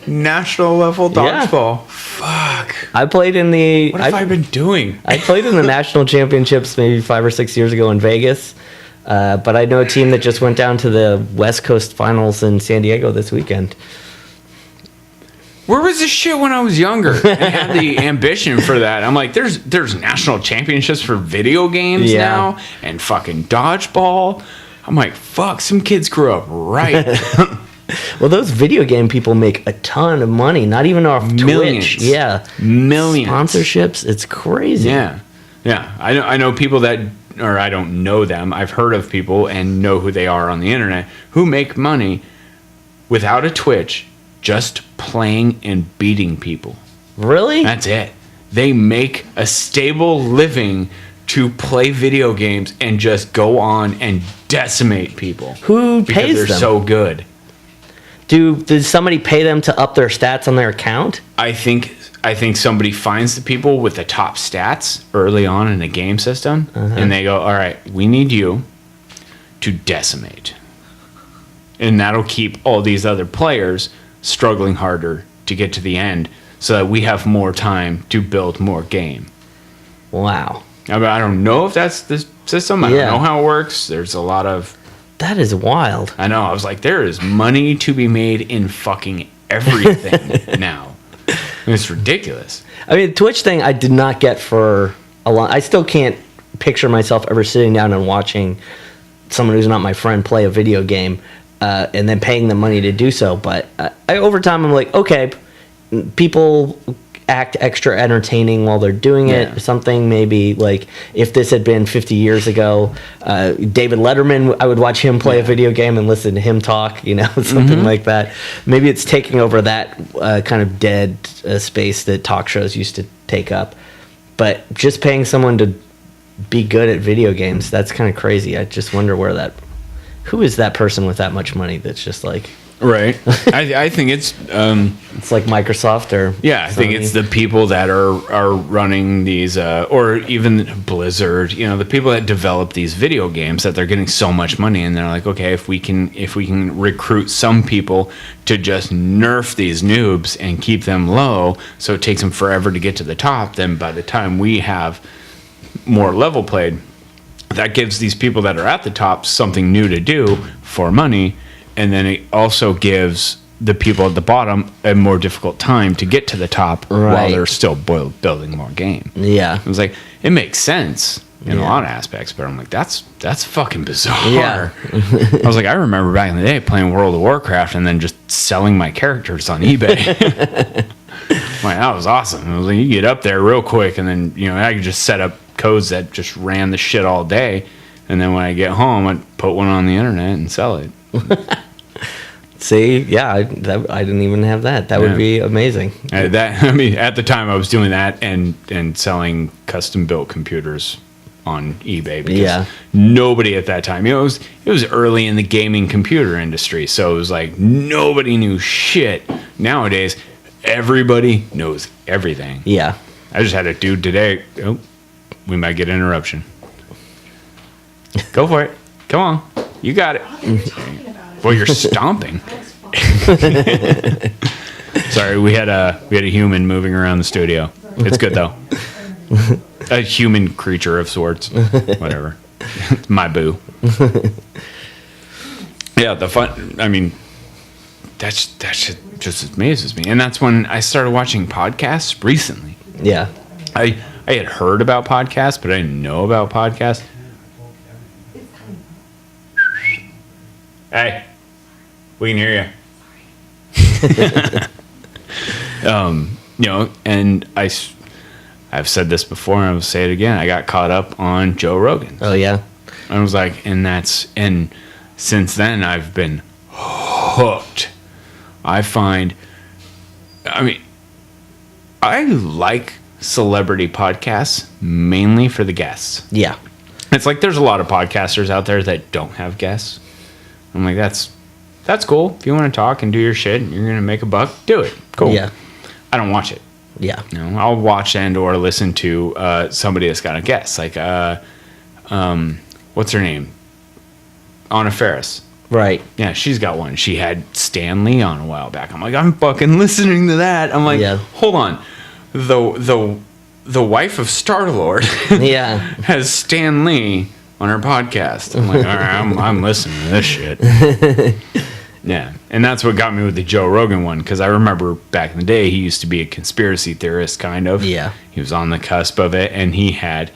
National level dodgeball. Yeah. Fuck. I played in the. What have I been doing? I played in the national championships maybe 5 or 6 years ago in Vegas. But I know a team that just went down to the West Coast Finals in San Diego this weekend. Where was this shit when I was younger and had the ambition for that? I'm like, there's national championships for video games now and fucking dodgeball. I'm like, fuck, some kids grew up right. Well, those video game people make a ton of money, not even off Twitch. Yeah. Millions. Sponsorships, it's crazy. Yeah. Yeah. I know people that, or I don't know them, I've heard of people and know who they are on the internet who make money without a Twitch just playing and beating people. Really? That's it. They make a stable living to play video games and just go on and decimate people. Who pays them? Because they're so good. Did somebody pay them to up their stats on their account? I think somebody finds the people with the top stats early on in the game system, and they go, all right, we need you to decimate. And that'll keep all these other players struggling harder to get to the end so that we have more time to build more game. Wow. I don't know if that's the system. I don't know how it works. There's a lot of... That is wild. I know. I was like, there is money to be made in fucking everything now. It's ridiculous. I mean, the Twitch thing I did not get for a long... I still can't picture myself ever sitting down and watching someone who's not my friend play a video game and then paying them money to do so. But over time, I'm like, okay, people act extra entertaining while they're doing it. Something maybe like if this had been 50 years ago, David Letterman, I would watch him play a video game and listen to him talk, something like that. Maybe it's taking over that kind of dead space that talk shows used to take up. But just paying someone to be good at video games, that's kind of crazy. I just wonder who is that person with that much money that's just like... Right. I think it's like Microsoft or I think it's the people that are running these or even Blizzard, the people that develop these video games that they're getting so much money and they're like, okay, if we can recruit some people to just nerf these noobs and keep them low so it takes them forever to get to the top, then by the time we have more level played, that gives these people that are at the top something new to do for money. And then it also gives the people at the bottom a more difficult time to get to the top while they're still building more game. Yeah. It was like, it makes sense in a lot of aspects, but I'm like, that's fucking bizarre. Yeah. I was like, I remember back in the day playing World of Warcraft and then just selling my characters on eBay. Like, that was awesome. I was like, you get up there real quick and then, I could just set up codes that just ran the shit all day. And then when I get home, I'd put one on the internet and sell it. See, I didn't even have that. That would be amazing. At the time I was doing that and selling custom built computers on eBay because nobody at that time, it was early in the gaming computer industry, so it was like nobody knew shit. Nowadays, everybody knows everything. Yeah. I just had a dude today. Oh, we might get an interruption. Go for it. Come on. You got it. Well, you're stomping. Sorry, we had a human moving around the studio. It's good though. A human creature of sorts. Whatever. My boo. Yeah, the fun. I mean, that shit just amazes me, and that's when I started watching podcasts recently. Yeah, I had heard about podcasts, but I didn't know about podcasts. Hey, we can hear you. And I've said this before, and I'll say it again. I got caught up on Joe Rogan. Oh yeah. I was like, and since then I've been hooked. I like celebrity podcasts mainly for the guests. Yeah. It's like there's a lot of podcasters out there that don't have guests. I'm like, that's cool. If you want to talk and do your shit and you're going to make a buck, do it. Cool. Yeah. I don't watch it. Yeah. I'll watch and or listen to somebody that's got a guest. Like, what's her name? Anna Faris. Right. Yeah, she's got one. She had Stan Lee on a while back. I'm like, I'm fucking listening to that. I'm like, hold on. The wife of Star-Lord has Stan Lee on her podcast. I'm like, all right, I'm listening to this shit. Yeah, and that's what got me with the Joe Rogan one, because I remember back in the day, he used to be a conspiracy theorist, kind of. Yeah. He was on the cusp of it, and he had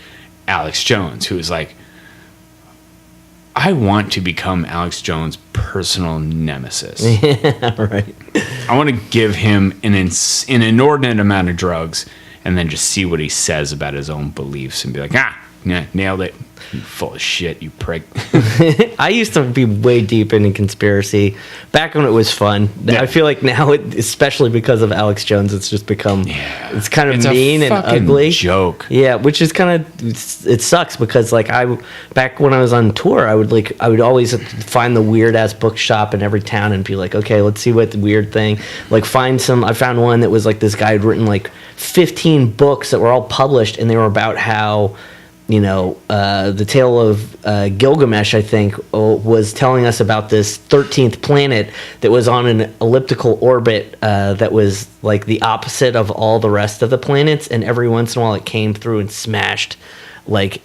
Alex Jones, who was like, I want to become Alex Jones' personal nemesis. Yeah, right. I want to give him an inordinate amount of drugs and then just see what he says about his own beliefs and be like, yeah, nailed it. You full of shit, you prick. I used to be way deep into conspiracy back when it was fun. Yeah. I feel like now, especially because of Alex Jones, it's just become it's kind of mean and ugly. Joke. Yeah, which is kind of it sucks because like back when I was on tour, I would always find the weird ass bookshop in every town and be like, okay, let's see what the weird thing. Like I found one that was like this guy had written like 15 books that were all published, and they were about how, the tale of Gilgamesh, I think, was telling us about this 13th planet that was on an elliptical orbit that was like the opposite of all the rest of the planets, and every once in a while it came through and smashed. Like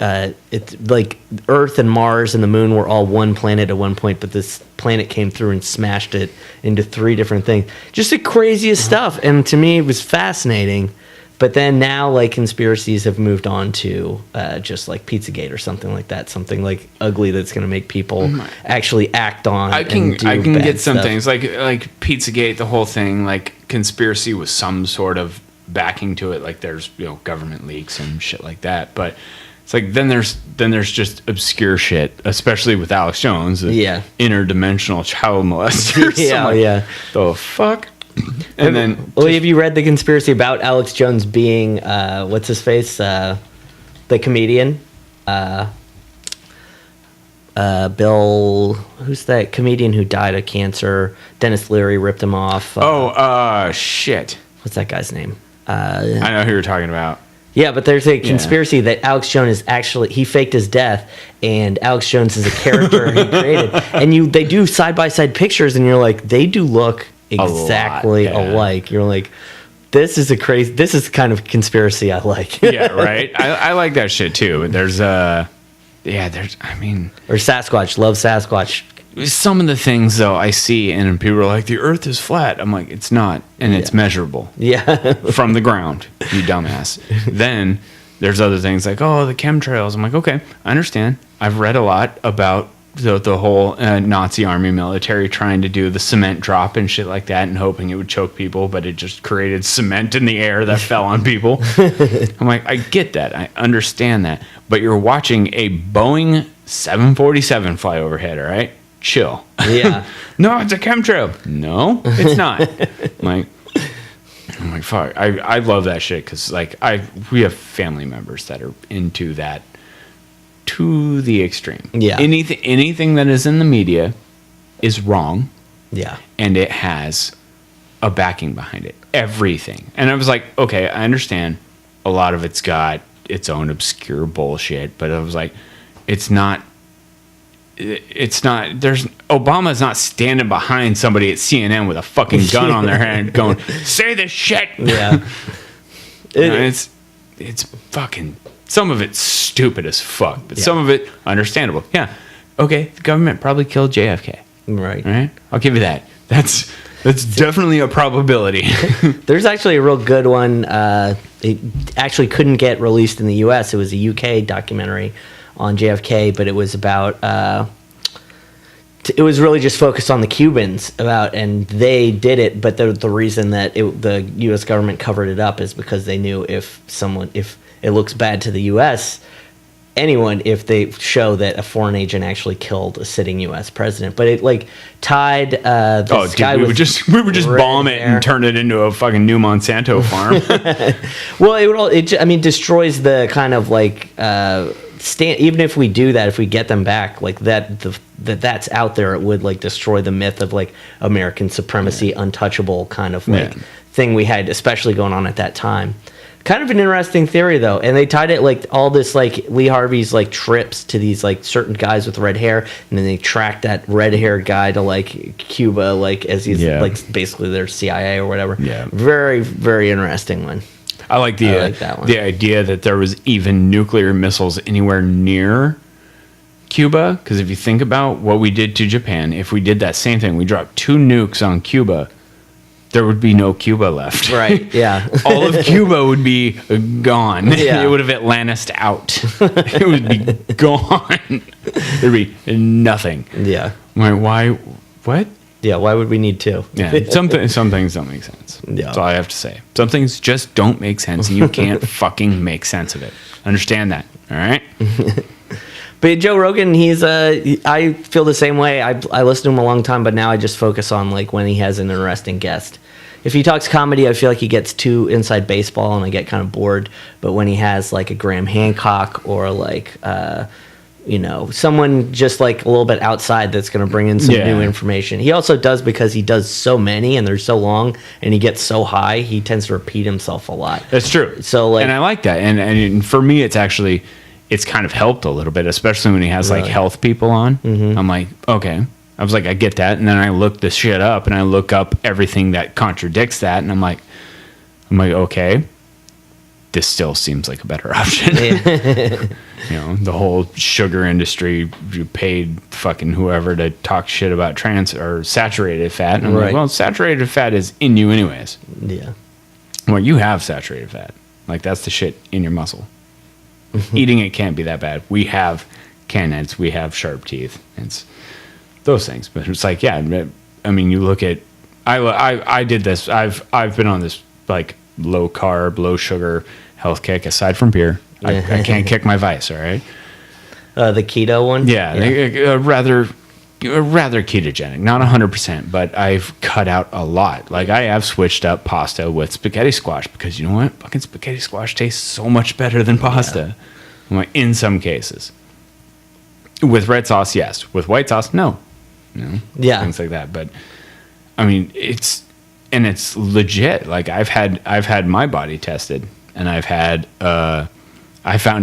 it's like Earth and Mars and the Moon were all one planet at one point, but this planet came through and smashed it into 3 different things. Just the craziest stuff, and to me it was fascinating. But then now, like, conspiracies have moved on to just like Pizzagate or something like that, something like ugly that's going to make people actually act on. I can get some stuff. things like Pizzagate, the whole thing, like conspiracy with some sort of backing to it, like there's government leaks and shit like that. But it's like then there's just obscure shit, especially with Alex Jones, interdimensional child molester. The fuck. And then, have you read the conspiracy about Alex Jones being what's his face, the comedian, Bill? Who's that comedian who died of cancer? Dennis Leary ripped him off. Shit. What's that guy's name? I know who you're talking about. Yeah, but there's a conspiracy that Alex Jones he faked his death, and Alex Jones is a character he created. And they do side by side pictures, and you're like, they do look exactly alike. You're like, this is kind of conspiracy I like. Yeah, right. I like that shit too. There's or Sasquatch. Love Sasquatch. Some of the things though I see, and people are like, the Earth is flat. I'm like, it's not, and it's measurable. Yeah, from the ground. You dumbass. Then there's other things like, the chemtrails. I'm like, okay, I understand. I've read a lot about the whole Nazi army military trying to do the cement drop and shit like that and hoping it would choke people, but it just created cement in the air that fell on people. I'm like, I get that. I understand that. But you're watching a Boeing 747 fly overhead, all right? Chill. Yeah. No, it's a chemtrail. No, it's not. I'm like, fuck. I love that shit because we have family members that are into that to the extreme. Yeah. Anything that is in the media is wrong. Yeah. And it has a backing behind it. Everything. And I was like, okay, I understand a lot of it's got its own obscure bullshit, but I was like, Obama's not standing behind somebody at CNN with a fucking gun on their hand going, say this shit. Yeah. It's fucking, some of it's stupid as fuck, but some of it understandable. Yeah. Okay. The government probably killed JFK. Right. I'll give you that. That's definitely a probability. There's actually a real good one. It actually couldn't get released in the U.S. It was a UK documentary on JFK, but it was about it was really just focused on the Cubans and they did it, but the reason that the U.S. government covered it up is because they knew if it looks bad to the U.S., if they show that a foreign agent actually killed a sitting U.S. president. But it tied this guy. We would just bomb it and turn it into a fucking new Monsanto farm. Well, it destroys the kind of even if we do that, if we get them back, like that's out there, it would destroy the myth of American supremacy, untouchable kind of thing we had, especially going on at that time. Kind of an interesting theory though, and they tied it all this Lee Harvey's trips to these Mm-hmm. certain guys with red hair, and then they tracked that red haired guy to Cuba, as he's basically their CIA or whatever. Yeah, very very interesting one. I like that one. The idea that there was even nuclear missiles anywhere near Cuba, because if you think about what we did to Japan, if we did that same thing, we dropped 2 nukes on Cuba, there would be no Cuba left. Right, yeah. All of Cuba would be gone. Yeah. It would have Atlantis out. It would be gone. There'd be nothing. Yeah. Why? What? Yeah, why would we need to? Yeah, some things don't make sense. Yeah. That's all I have to say. Some things just don't make sense, and you can't fucking make sense of it. Understand that, all right? But Joe Rogan, I feel the same way. I listened to him a long time, but now I just focus on like when he has an interesting guest. If he talks comedy, I feel like he gets too inside baseball, and I get kind of bored. But when he has like a Graham Hancock or like someone just like a little bit outside that's going to bring in some new information. He also does, because he does so many and they're so long and he gets so high, he tends to repeat himself a lot. That's true. So like, and I like that. And for me, it's kind of helped a little bit, especially when he has like health people on. Mm-hmm. I'm like, okay. I was like, I get that. And then I look this shit up and I look up everything that contradicts that. And I'm like, okay, this still seems like a better option. The whole sugar industry, you paid fucking whoever to talk shit about trans or saturated fat. And I'm like, well, saturated fat is in you anyways. Yeah. Well, you have saturated fat. Like, that's the shit in your muscle. Eating it can't be that bad. We have canines. We have sharp teeth. It's those things. But it's like, yeah, I mean, you look at, I did this. I've been on this like low carb, low sugar health kick aside from beer. I can't kick my vice. All right. The keto one. Yeah. Rather ketogenic, not 100%, but I've cut out a lot. Like, I have switched up pasta with spaghetti squash, because you know what? Fucking spaghetti squash tastes so much better than pasta. I'm like, in some cases. With red sauce, yes. With white sauce, no. Yeah. Things like that. But I mean, it's legit. Like, I've had my body tested, and I found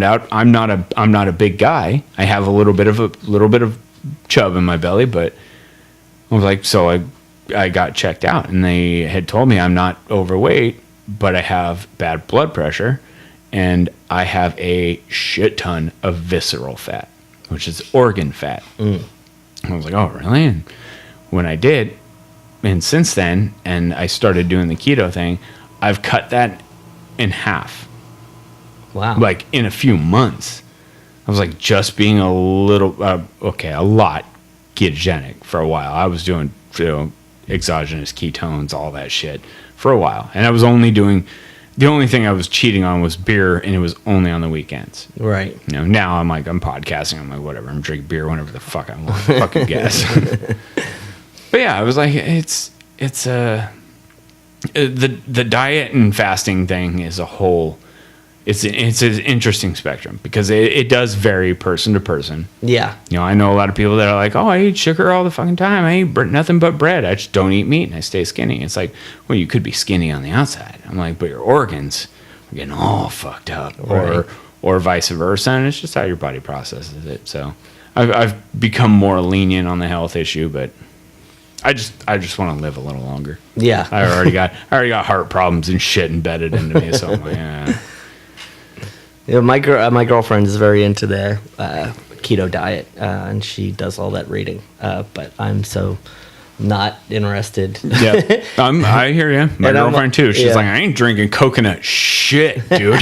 out I'm not a big guy. I have a little bit of chub in my belly, but I was like, so I got checked out, and they had told me I'm not overweight, but I have bad blood pressure, and I have a shit ton of visceral fat, which is organ fat. I was like, oh, really? And when I did, and since then, and I started doing the keto thing, I've cut that in half. Wow. Like, in a few months. I was like, just being a lot ketogenic for a while. I was doing exogenous ketones, all that shit for a while. And I was only doing, the only thing I was cheating on was beer, and it was only on the weekends. Right. Now I'm podcasting. I'm like, whatever. I'm drinking beer whenever the fuck I want. Fucking guess. But yeah, I was like, the diet and fasting thing is a whole, it's an interesting spectrum, because it does vary person to person. Yeah. I know a lot of people that are like, oh, I eat sugar all the fucking time. I eat nothing but bread. I just don't eat meat and I stay skinny. It's like, well, you could be skinny on the outside. I'm like, but your organs are getting all fucked up, or vice versa. And it's just how your body processes it. So I've become more lenient on the health issue, but I just want to live a little longer. Yeah. I already got heart problems and shit embedded into me. So I'm like, yeah. My girlfriend is very into the keto diet, and she does all that reading. But I'm so not interested. Yeah, I hear you. My girlfriend too. She's like, I ain't drinking coconut shit, dude.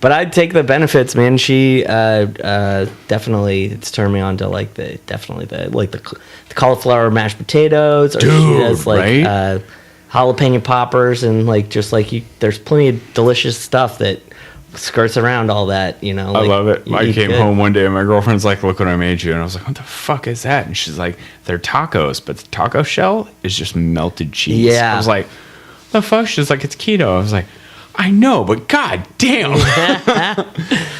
But I'd take the benefits, man. She definitely, it's turned me on to like the cauliflower mashed potatoes, or dude, she does like jalapeno poppers, and like just like there's plenty of delicious stuff that skirts around all that, I love it. I came home one day and my girlfriend's like, look what I made you. And I was like, what the fuck is that? And she's like, they're tacos, but the taco shell is just melted cheese. Yeah. I was like, the fuck? She's like, it's keto. I was like, I know, but god damn. I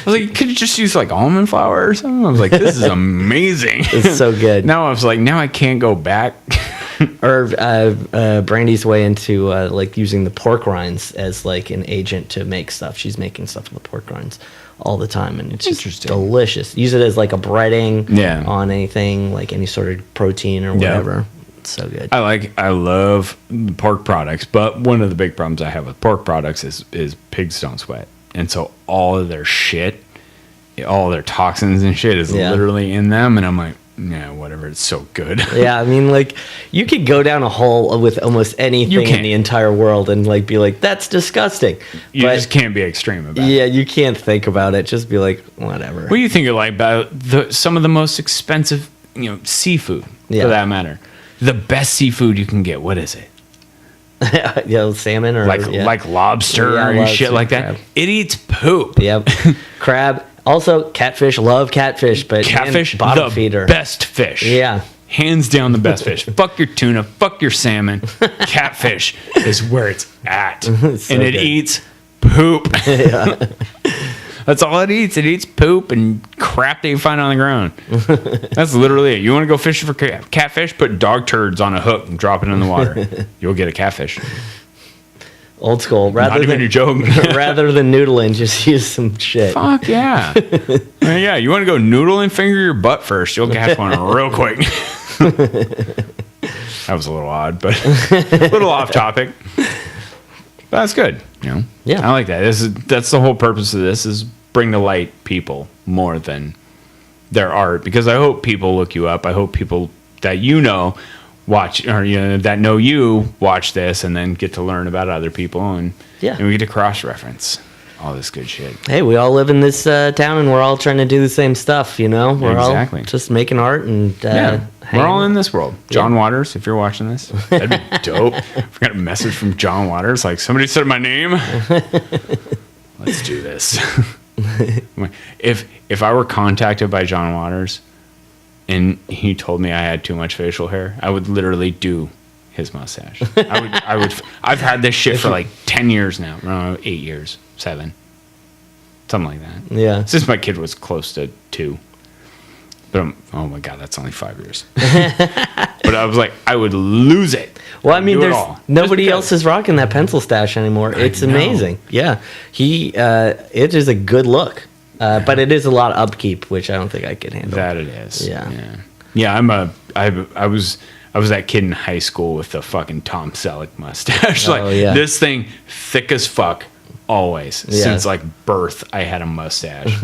was like, could you just use like almond flour or something? I was like, this is amazing. It's so good. Now I was like, now I can't go back. Or Brandy's way into like using the pork rinds as like an agent to make stuff. She's making stuff with pork rinds all the time, and it's just delicious. Use it as like a breading on anything, like any sort of protein or whatever. It's so good. I love pork products, but one of the big problems I have with pork products is pigs don't sweat, and so all of their shit, all their toxins and shit is literally in them, and I'm like, yeah, whatever. It's so good. Yeah, I mean, like, you could go down a hole with almost anything in the entire world and like be like, that's disgusting. You just can't be extreme about it. Yeah, you can't think about it. Just be like, whatever. What do you think about some of the most expensive, seafood, for that matter? The best seafood you can get. What is it? Salmon or like lobster and shit like that. Crab. It eats poop. Yep. Crab. Also, catfish, love catfish, but Catfish, bottom the feeder. best fish. Yeah. Hands down the best fish. Fuck your tuna, fuck your salmon. Catfish is where it's at. So and it good. eats poop. That's all it eats. It eats poop and crap that you find on the ground. That's literally it. You want to go fishing for catfish? Put dog turds on a hook and drop it in the water. You'll get a catfish. Old school. Not even a joke. Rather than noodling, just use some shit. Fuck yeah. Yeah, you want to go noodle and finger your butt first. You'll catch one real quick. That was a little odd, but a little off topic. But that's good. You know? Yeah. I like that. That's the whole purpose of this is bring to light people more than their art. Because I hope people look you up. I hope people that you know watch or that know you watch this and then get to learn about other people and we get to cross-reference all this good shit. Hey, we all live in this town and we're all trying to do the same stuff, you know? We're Exactly. all just making art and we're all in this world. John Waters, if you're watching this, that'd be dope. If we got a message from John Waters, like somebody said my name. Let's do this. If I were contacted by John Waters and he told me I had too much facial hair, I would literally do his mustache. I would. I've had this shit for like 10 years now. No, 8 years, 7, something like that. Yeah. Since my kid was close to 2. But oh my god, that's only 5 years. But I was like, I would lose it. Well, I mean, there's nobody Just else is rocking that pencil stash anymore. It's amazing. Yeah, it is a good look, but it is a lot of upkeep, which I don't think I could handle. That it is. Yeah. I was that kid in high school with the fucking Tom Selleck mustache. This thing thick as fuck always. Since like birth I had a mustache.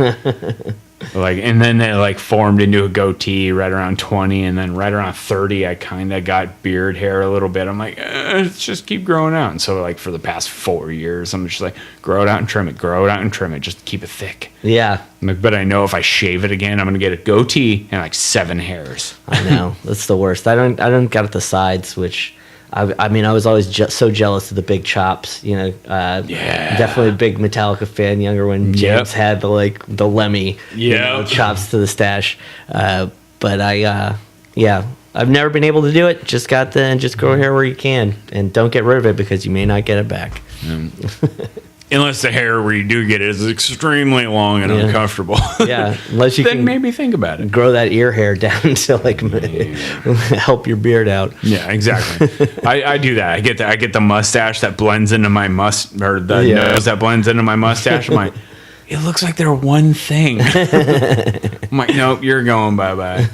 And then it formed into a goatee right around 20, and then right around 30 I kind of got beard hair a little bit. I'm like, let's just keep growing out. And so for the past 4 years I'm just like, grow it out and trim it, grow it out and trim it, just keep it thick. Yeah. But I know if I shave it again I'm gonna get a goatee and 7 hairs. I know. That's the worst. I don't got at the sides, which I mean, I was always so jealous of the big chops, definitely a big Metallica fan, younger when James had the Lemmy chops to the stash. But I've never been able to do it. Just grow hair where you can and don't get rid of it because you may not get it back. Unless the hair where you do get it is extremely long and uncomfortable. Yeah, unless you can maybe think about it. Grow that ear hair down to help your beard out. Yeah, exactly. I do that. I get the mustache that blends into my nose that blends into my mustache. I'm like, it looks like they're one thing. I'm like, nope, you're going bye-bye.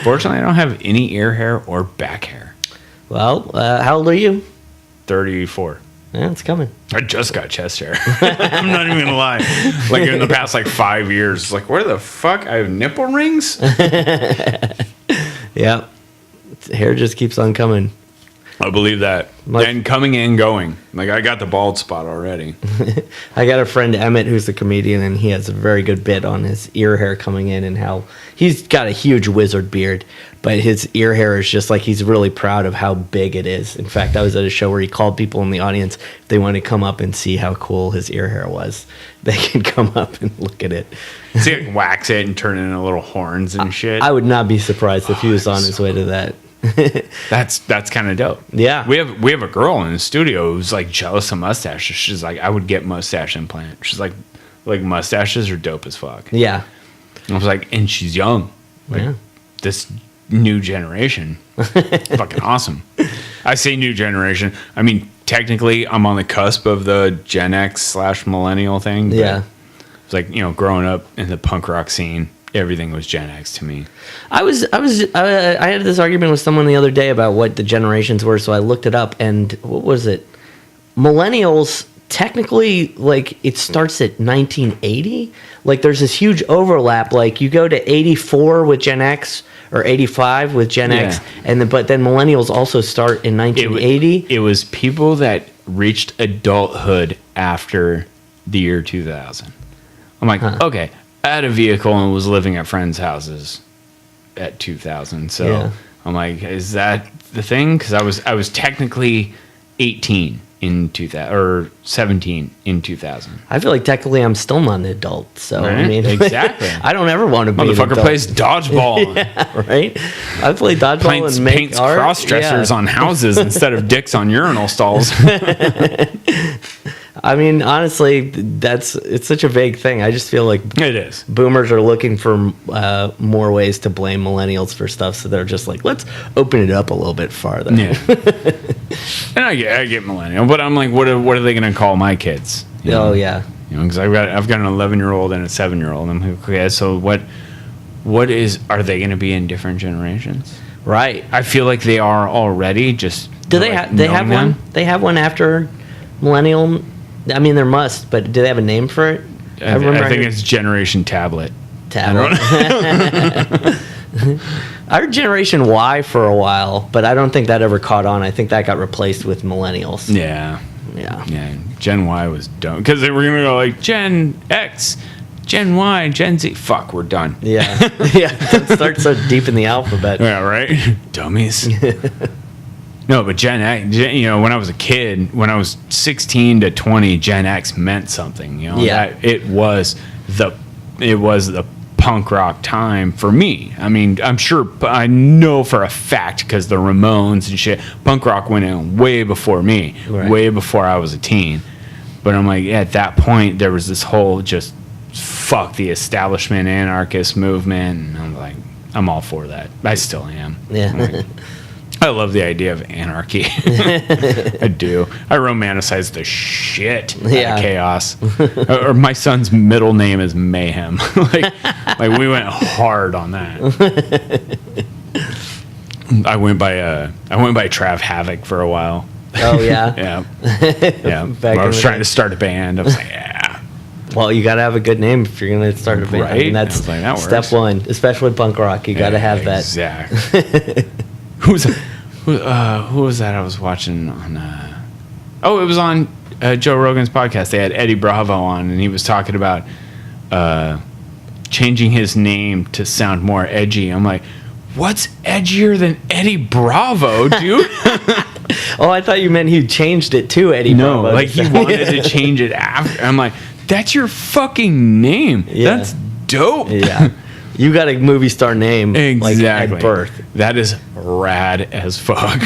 Fortunately, I don't have any ear hair or back hair. Well, how old are you? 34. Yeah, it's coming. I just got chest hair. I'm not even gonna lie. In the past 5 years, where the fuck? I have nipple rings? Yeah. Hair just keeps on coming. I believe that. And coming and going. I got the bald spot already. I got a friend, Emmett, who's a comedian, and he has a very good bit on his ear hair coming in and how he's got a huge wizard beard, but his ear hair is just he's really proud of how big it is. In fact, I was at a show where he called people in the audience if they wanted to come up and see how cool his ear hair was. They could come up and look at it. See, wax it and turn it into little horns and shit. I would not be surprised if he was on his way to that. That's kind of dope. Yeah, we have a girl in the studio who's jealous of mustaches. She's like, I would get mustache implant. She's like mustaches are dope as fuck. Yeah, and I was like, and she's young. This new generation, fucking awesome. I say new generation. I mean, technically, I'm on the cusp of the Gen X / millennial thing. Yeah, it's growing up in the punk rock scene. Everything was Gen X to me. I had this argument with someone the other day about what the generations were, so I looked it up, and what was it? Millennials, technically, it starts at 1980. There's this huge overlap. You go to 84 with Gen X, or 85 with Gen X, but then millennials also start in 1980. It was people that reached adulthood after the year 2000. I'm like, okay. I had a vehicle and was living at friends' houses at 2000. So I'm like, is that the thing? Because I was technically 18 in 2000 or 17 in 2000. I feel like technically I'm still not an adult, so I Right? mean, Exactly. I don't ever want to be an Motherfucker adult. plays dodgeball. Yeah, right. I play dodgeball and make Paints art. cross dressers Yeah. on houses instead of dicks on urinal stalls. I mean, honestly, it's such a vague thing. I just feel like It is. boomers are looking for more ways to blame millennials for stuff, so they're just like, let's open it up a little bit farther. Yeah. And I get millennial, but I'm like, what are they going to call my kids? You know? Oh yeah. You know, because I've got an 11-year-old and a 7-year-old. I'm like, okay, so are they going to be in different generations? Right. I feel like they are already. Just Do they have knowing them. one? They have one after millennial. I mean, there must, but do they have a name for it? I think it's Generation Tablet. Tablet. I heard Generation Y for a while, but I don't think that ever caught on. I think that got replaced with millennials. Yeah. Yeah. Yeah. Gen Y was dumb because they were gonna go like Gen X, Gen Y, Gen Z. Fuck, we're done. Yeah. Yeah. Don't start so deep in the alphabet. Yeah, right. Dummies. No, but Gen X. You know, when I was a kid, when I was 16 to 20, Gen X meant something. You know, Yeah. it was the punk rock time for me. I mean, I know for a fact because the Ramones and shit, punk rock went in way before me, Right. way before I was a teen. But I'm like, yeah, at that point, there was this whole just fuck the establishment anarchist movement. And I'm like, I'm all for that. I still am. Yeah. I'm like, I love the idea of anarchy. I do. I romanticize the shit out Yeah. of chaos. Or my son's middle name is Mayhem. like we went hard on that. I went by Trav Havoc for a while. Oh yeah. Yeah. Yeah. Back I in was the trying day. to start a band. I was like, yeah. Well, you got to have a good name if you're going to start a band. I Right? mean, that's I was like, that step works. one, especially punk rock. You got to have that. Exactly. Who was that I was watching on? It was on Joe Rogan's podcast. They had Eddie Bravo on, and he was talking about changing his name to sound more edgy. I'm like, what's edgier than Eddie Bravo, dude? Oh, I thought you meant he changed it to Eddie No, Bravo. like he wanted to change it after. I'm like, that's your fucking name. Yeah. That's dope. Yeah. You got a movie star name Exactly. like at birth. That is rad as fuck.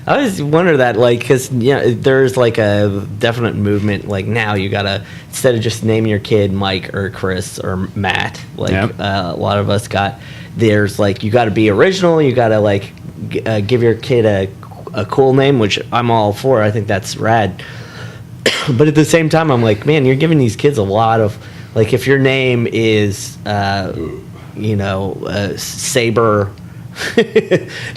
I always wonder that, like, because there's like a definite movement. Like now, you gotta, instead of just naming your kid Mike or Chris or Matt, like Yep. a lot of us got. There's like you got to be original. You got to like give your kid a cool name, which I'm all for. I think that's rad. But at the same time, I'm like, man, you're giving these kids a lot of, like, if your name is, Saber.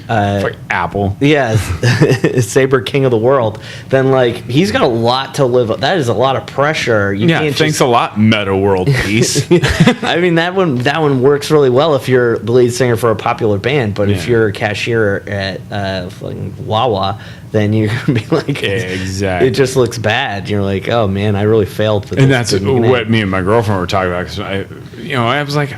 Like Apple. Yes, Saber King of the World. Then like he's got a lot to live. That is a lot of pressure. You Yeah, can't thanks a lot, Meta World Peace. I mean that one works really well if you're the lead singer for a popular band. But if Yeah. you're a cashier at fucking Wawa, then you're gonna be like, Exactly. It just looks bad. You're like, oh man, I really failed for this. And that's Good name. what me and my girlfriend were talking about. Because I was like,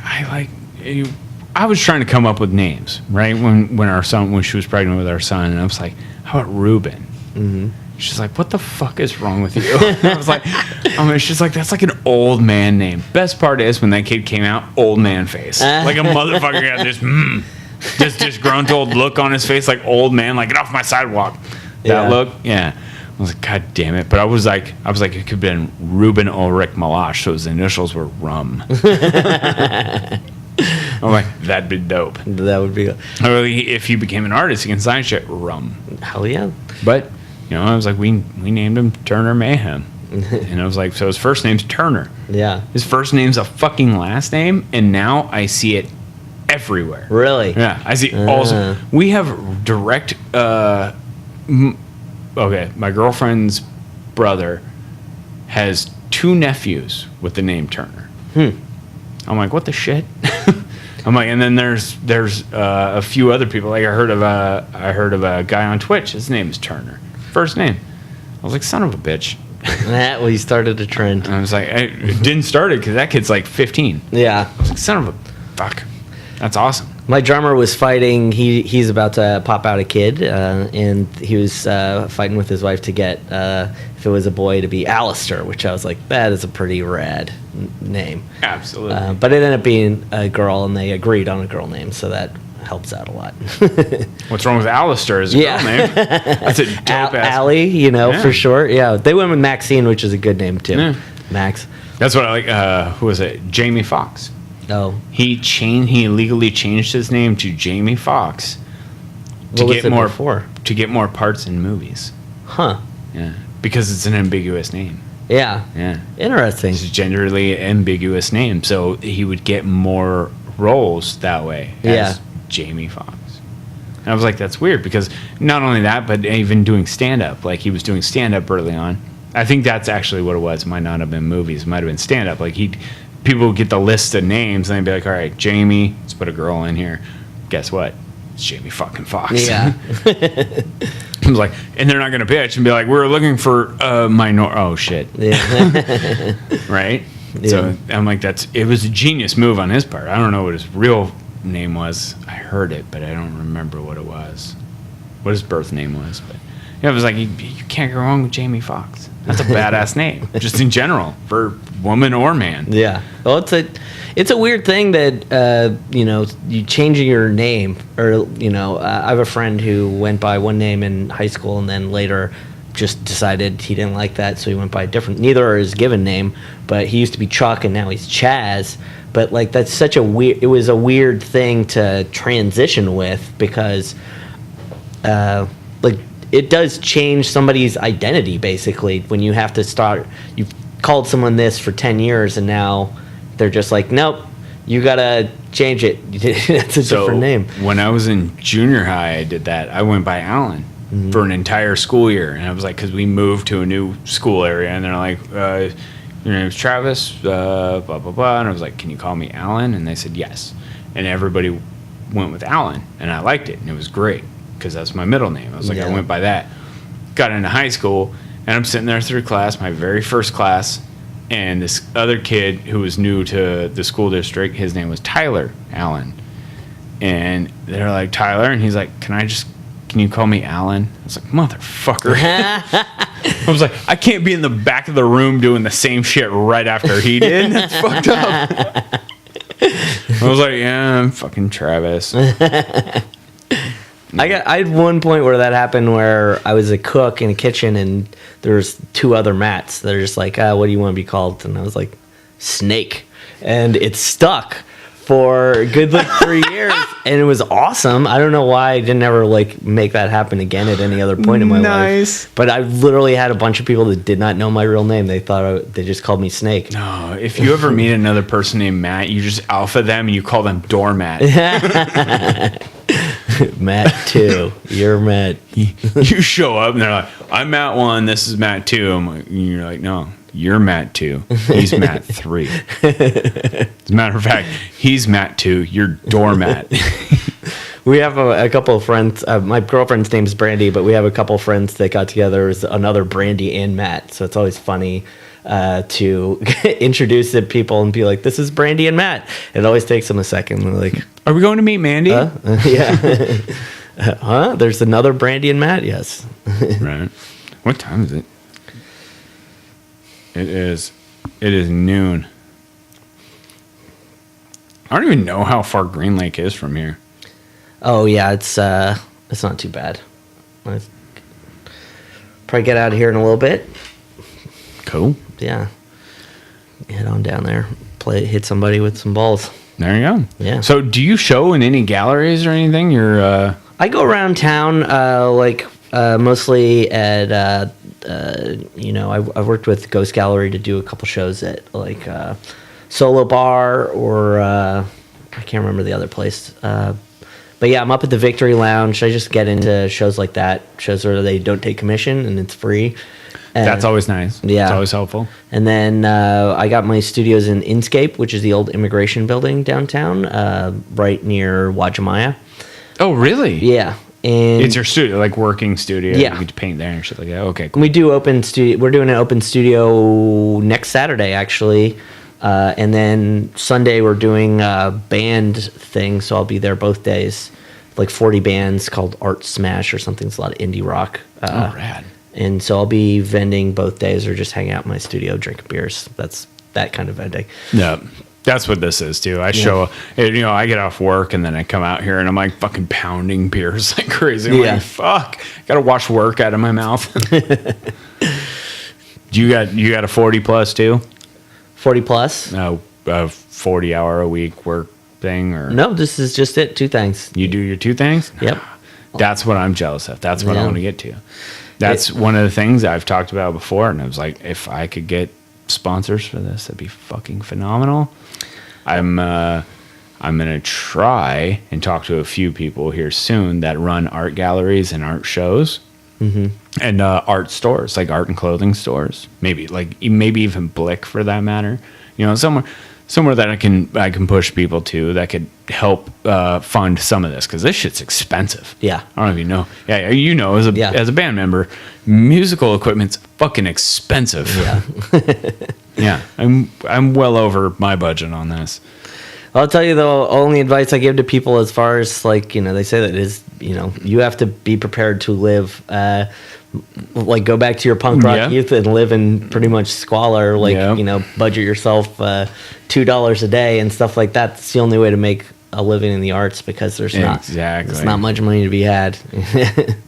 I was trying to come up with names, right? When she was pregnant with our son, and I was like, how about Ruben? Mm-hmm. She's like, what the fuck is wrong with you? I was like, she's like, that's like an old man name. Best part is when that kid came out, old man face, like a motherfucker got this disgruntled look on his face, like old man, like get off my sidewalk. That Yeah. look, yeah. I was like, God damn it! But I was like, it could have been Ruben Ulrich Malash. So his initials were Rum. I'm like, that'd be dope. That would be If he became an artist, he can sign shit. Rum. hell yeah. But I was like, we named him Turner Mayhem, and I was like, so his first name's Turner. Yeah. His first name's a fucking last name, and now I see it everywhere. Really? Yeah, I see. Also, we have direct. Okay, my girlfriend's brother has 2 nephews with the name Turner. I'm like, what the shit? I'm like, and then there's a few other people. Like I heard of a guy on Twitch. His name is Turner. First name. I was like, son of a bitch. Well, you started a trend. And I was like, it didn't start it because that kid's like 15. Yeah. I was like, son of a fuck. That's awesome. My drummer was fighting. He's about to pop out a kid, and he was fighting with his wife to get if it was a boy to be Alistair, which I was like, that is a pretty rad name. Absolutely. But it ended up being a girl, and they agreed on a girl name, so that helps out a lot. What's wrong with Alistair as a girl name? That's a dope ass. Allie, for sure. Yeah, they went with Maxine, which is a good name too. Yeah. Max. That's what I like. Who was it? Jamie Foxx. Oh, He illegally changed his name to Jamie Foxx to what was get it more before? to get more parts in movies. Huh. Yeah, because it's an ambiguous name. Yeah. Yeah, Interesting. it's a genderly ambiguous name, so he would get more roles that way as Jamie Foxx. And I was like, that's weird, because not only that, but even doing stand-up. Like, he was doing stand-up early on. I think that's actually what it was. It might not have been movies. It might have been stand-up. Like, people would get the list of names, and they'd be like, all right, Jamie, let's put a girl in here. Guess what? It's Jamie fucking Foxx. Yeah. I was like, and they're not going to bitch and be like, we're looking for oh, shit. Yeah. Right? Yeah. So I'm like, it was a genius move on his part. I don't know what his real name was. I heard it, but I don't remember what it was, what his birth name was. But yeah, it was like, you can't go wrong with Jamie Foxx. That's a badass name, just in general, for woman or man. Yeah. Well, it's a weird thing that you changing your name, or I have a friend who went by one name in high school and then later just decided he didn't like that, so he went by a different. Neither are his given name, but he used to be Chuck and now he's Chaz. But like, that's such a weird. It was a weird thing to transition with, because it does change somebody's identity, basically, when you have to start. You've called someone this for 10 years and now they're just like, nope, you gotta change it. That's a different name. When I was in junior high, I did that. I went by Alan for an entire school year, and I was like, because we moved to a new school area, and they're like, your name's Travis, blah blah blah, and I was like, can you call me Alan? And they said yes, and everybody went with Alan, and I liked it, and it was great, because that's my middle name. I was like, I went by that. Got into high school, and I'm sitting there through class, my very first class, and this other kid who was new to the school district, his name was Tyler Allen. And they're like, Tyler? And he's like, can you call me Alan? I was like, motherfucker. I was like, I can't be in the back of the room doing the same shit right after he did. That's fucked up. I was like, yeah, I'm fucking Travis. I had one point where that happened, where I was a cook in a kitchen and there's two other Matts. They're just like, what do you want to be called? And I was like, Snake. And it stuck for a good 3 years, and it was awesome. I don't know why I didn't ever make that happen again at any other point in my life. But I literally had a bunch of people that did not know my real name. They thought they just called me Snake. No, if you ever meet another person named Matt, you just alpha them and you call them Doormat. Matt 2. You're Matt. You show up and they're like, I'm Matt 1, this is Matt 2. You're like, no, you're Matt 2. He's Matt 3. As a matter of fact, he's Matt 2. You're Doormat. We have a couple of friends. My girlfriend's name's Brandy, but we have a couple of friends that got together. There's another Brandy and Matt. So it's always funny to introduce the people and be like, this is Brandy and Matt. It always takes them a second. They're like, are we going to meet Mandy? Yeah. Huh? There's another Brandy and Matt? Yes. Right. What time is it? It is noon. I don't even know how far Green Lake is from here. Oh yeah, it's not too bad. I'll probably get out of here in a little bit. Cool. Yeah. Head on down there. Hit somebody with some balls. There you go. Yeah. So do you show in any galleries or anything? I go around town, mostly at, I've worked with Ghost Gallery to do a couple shows at Solo Bar, or I can't remember the other place. But yeah, I'm up at the Victory Lounge. I just get into shows like that, shows where they don't take commission and it's free. And that's always nice. Yeah. It's always helpful. And then I got my studios in Inscape, which is the old immigration building downtown, right near Wajimaya. Oh, really? Yeah. And it's your studio, like working studio. Yeah. You get to paint there and shit like that. Okay, cool. We do open studio. We're doing an open studio next Saturday, actually. And then Sunday we're doing a band thing, so I'll be there both days. Like 40 bands called Art Smash or something. It's a lot of indie rock. Rad. And so I'll be vending both days or just hang out in my studio drinking beers. That's that kind of vending. Yeah. That's what this is too. I show, I get off work and then I come out here and I'm like fucking pounding beers like crazy. I'm like, fuck, gotta wash work out of my mouth. You got a 40 plus too? 40 plus? No, a 40 hour a week work thing or no? This is just it. 2 things. You do your 2 things? Yep. That's what I'm jealous of. That's what I want to get to. That's one of the things I've talked about before, and I was like, if I could get sponsors for this, that'd be fucking phenomenal. I'm gonna try and talk to a few people here soon that run art galleries and art shows, and art stores, like art and clothing stores. Maybe even Blick for that matter. Somewhere that I can push people to that could help fund some of this because this shit's expensive. Yeah, I don't even know. Yeah, as a band member, musical equipment's fucking expensive. Yeah, yeah. I'm well over my budget on this. I'll tell you the only advice I give to people as far as they say that is you have to be prepared to live. Go back to your punk rock youth and live in pretty much squalor. Budget yourself $2 a day and stuff like that. It's the only way to make a living in the arts because there's not much money to be had.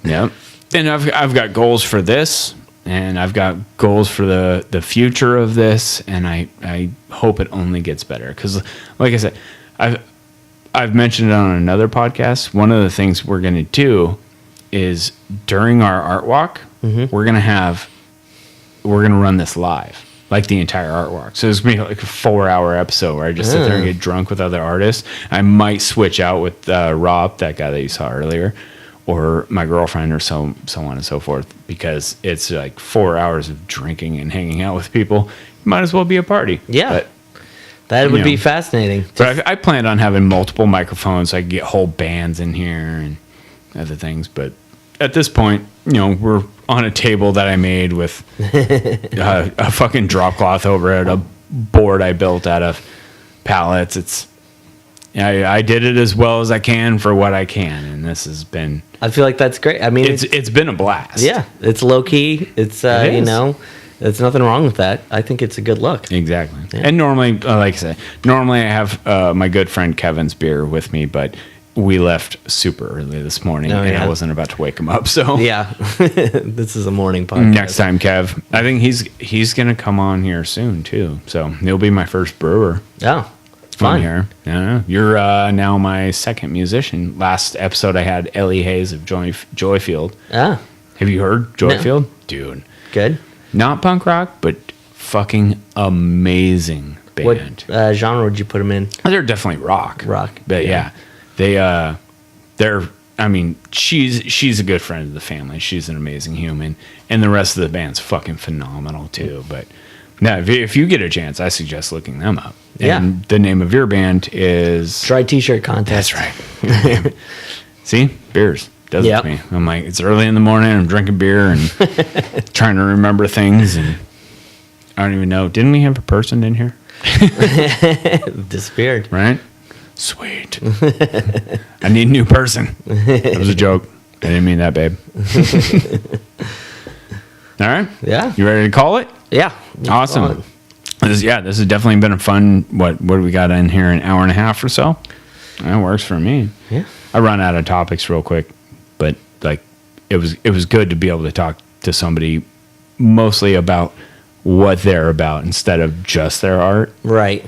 Yep. And I've got goals for this, and I've got goals for the future of this, and I hope it only gets better because, like I said, I've mentioned it on another podcast. One of the things we're going to do is during our art walk, we're gonna run this live, like the entire art walk. So it's gonna be like a 4-hour episode where I just sit there and get drunk with other artists. I might switch out with Rob, that guy that you saw earlier, or my girlfriend, or so on and so forth, because it's like 4 hours of drinking and hanging out with people. Might as well be a party. Yeah. But, that would be fascinating. But I planned on having multiple microphones so I could get whole bands in here and other things. But at this point, we're on a table that I made with a fucking drop cloth over it, a board I built out of pallets. I did it as well as I can for what I can, and this has been. I feel like that's great. I mean, it's been a blast. Yeah, it's low key. It's there's nothing wrong with that. I think it's a good look. Exactly. Yeah. And normally, like I said, I have my good friend Kevin's beer with me, but we left super early this morning, and I wasn't about to wake him up. So yeah, this is a morning podcast. Next time, Kev, I think he's gonna come on here soon too. So he'll be my first brewer. Oh, fun here. Yeah, you're now my second musician. Last episode, I had Ellie Hayes of Joyfield. Ah, have you heard Joyfield? No. Dude, good. Not punk rock, but fucking amazing band. What genre would you put them in? They're definitely rock. Rock, but yeah. They're. I mean, she's a good friend of the family. She's an amazing human, and the rest of the band's fucking phenomenal too. But now, if you get a chance, I suggest looking them up. And the name of your band is Dry T-Shirt Contest. That's right. See, beers does it to me. I'm like, it's early in the morning. I'm drinking beer and trying to remember things, and I don't even know. Didn't we have a person in here? Disappeared. Right. Sweet. I need a new person. That was a joke. I didn't mean that, babe. All right. Yeah. You ready to call it? Yeah. Awesome. This has definitely been a fun, what do we got in here, an hour and a half or so? That works for me. Yeah. I run out of topics real quick, but like it was good to be able to talk to somebody mostly about what they're about instead of just their art. Right.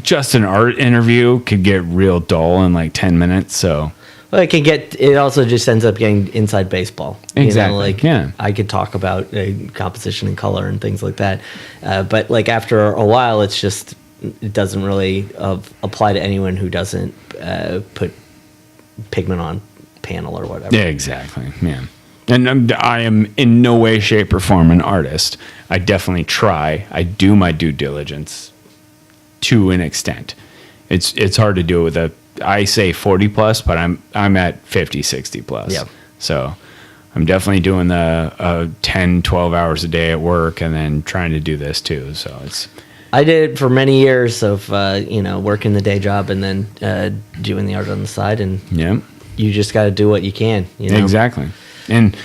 Just an art interview could get real dull in like 10 minutes. So well, it also just ends up getting inside baseball. Exactly. I could talk about composition and color and things like that. But like after a while, it doesn't really apply to anyone who doesn't put pigment on panel or whatever. Yeah, exactly. Yeah. And I am in no way, shape, or form an artist. I definitely try. I do my due diligence to an extent. It's hard to do it with I say 40 plus, but I'm at 50, 60 plus. Yep. So I'm definitely doing the 10, 12 hours a day at work and then trying to do this too. So I did it for many years of working the day job and then doing the art on the side, and you just got to do what you can. Exactly. And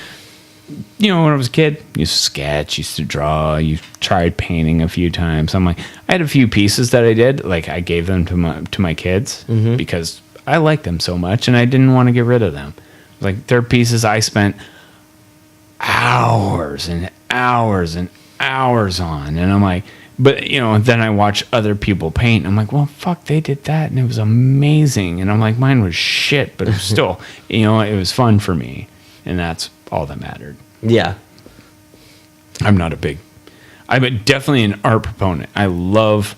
when I was a kid, I used to sketch, used to draw. You tried painting a few times. I had a few pieces that I did, like I gave them to my kids because I liked them so much, and I didn't want to get rid of them. Like they're pieces I spent hours and hours and hours on, and I'm like, but then I watch other people paint, and I'm like, well, fuck, they did that, and it was amazing, and I'm like, mine was shit, but it was still, it was fun for me, and that's all that mattered. Yeah, I'm definitely an art proponent. I love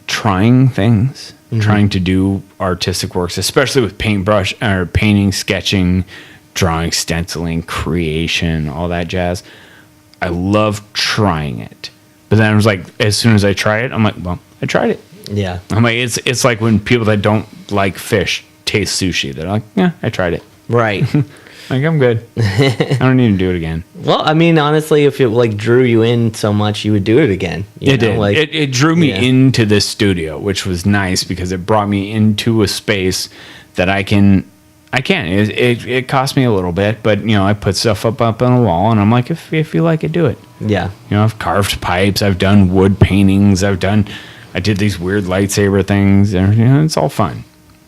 trying things, trying to do artistic works, especially with paintbrush or painting, sketching, drawing, stenciling, creation, all that jazz. I love trying it. But then I was like, as soon as I try it, I'm like, well, I tried it. Yeah. I'm like, it's like when people that don't like fish taste sushi. They're like, yeah, I tried it. Right. Like, I'm good. I don't need to do it again. Well, I mean, honestly, if it drew you in so much, you would do it again. It did. It drew me into this studio, which was nice because it brought me into a space that I can. It cost me a little bit, but I put stuff up on a wall, and I'm like, if you like it, do it. Yeah. I've carved pipes, I've done wood paintings, I did these weird lightsaber things, and it's all fun.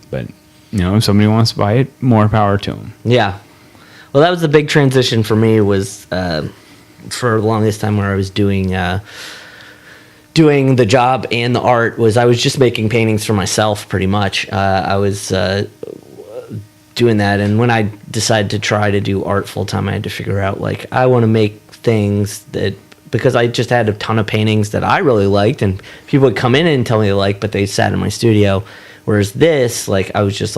But if somebody wants to buy it, more power to them. Yeah. Well, that was the big transition for me. Was for the longest time where I was doing the job and the art was I was just making paintings for myself, pretty much. I was doing that, and when I decided to try to do art full time, I had to figure out I want to make things that, because I just had a ton of paintings that I really liked, and people would come in and tell me they liked, but they sat in my studio. Whereas this, I was just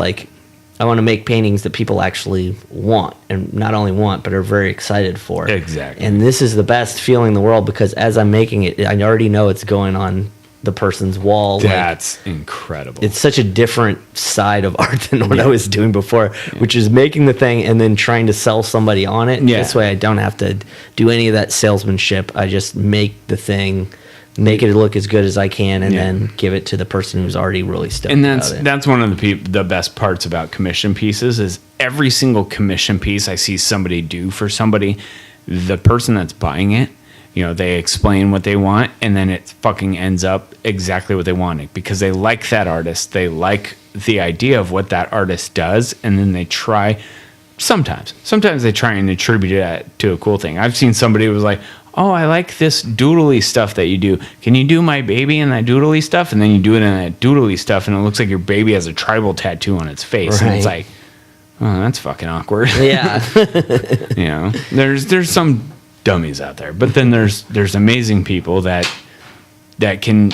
I want to make paintings that people actually want, and not only want, but are very excited for. Exactly. And this is the best feeling in the world, because as I'm making it, I already know it's going on the person's wall. That's incredible. It's such a different side of art than what I was doing before, which is making the thing and then trying to sell somebody on it. Yeah. This way I don't have to do any of that salesmanship. I just make the thing, make it look as good as I can, and then give it to the person who's already really stoked about it. That's one of the best parts about commission pieces is every single commission piece I see somebody do for somebody, the person that's buying it, they explain what they want, and then it fucking ends up exactly what they wanted because they like that artist. They like the idea of what that artist does, and then they try. Sometimes they try and attribute it to a cool thing. I've seen somebody who was like, oh, I like this doodly stuff that you do. Can you do my baby in that doodly stuff? And then you do it in that doodly stuff, and it looks like your baby has a tribal tattoo on its face. Right. And it's like, oh, that's fucking awkward. Yeah. There's some dummies out there, but then there's amazing people that can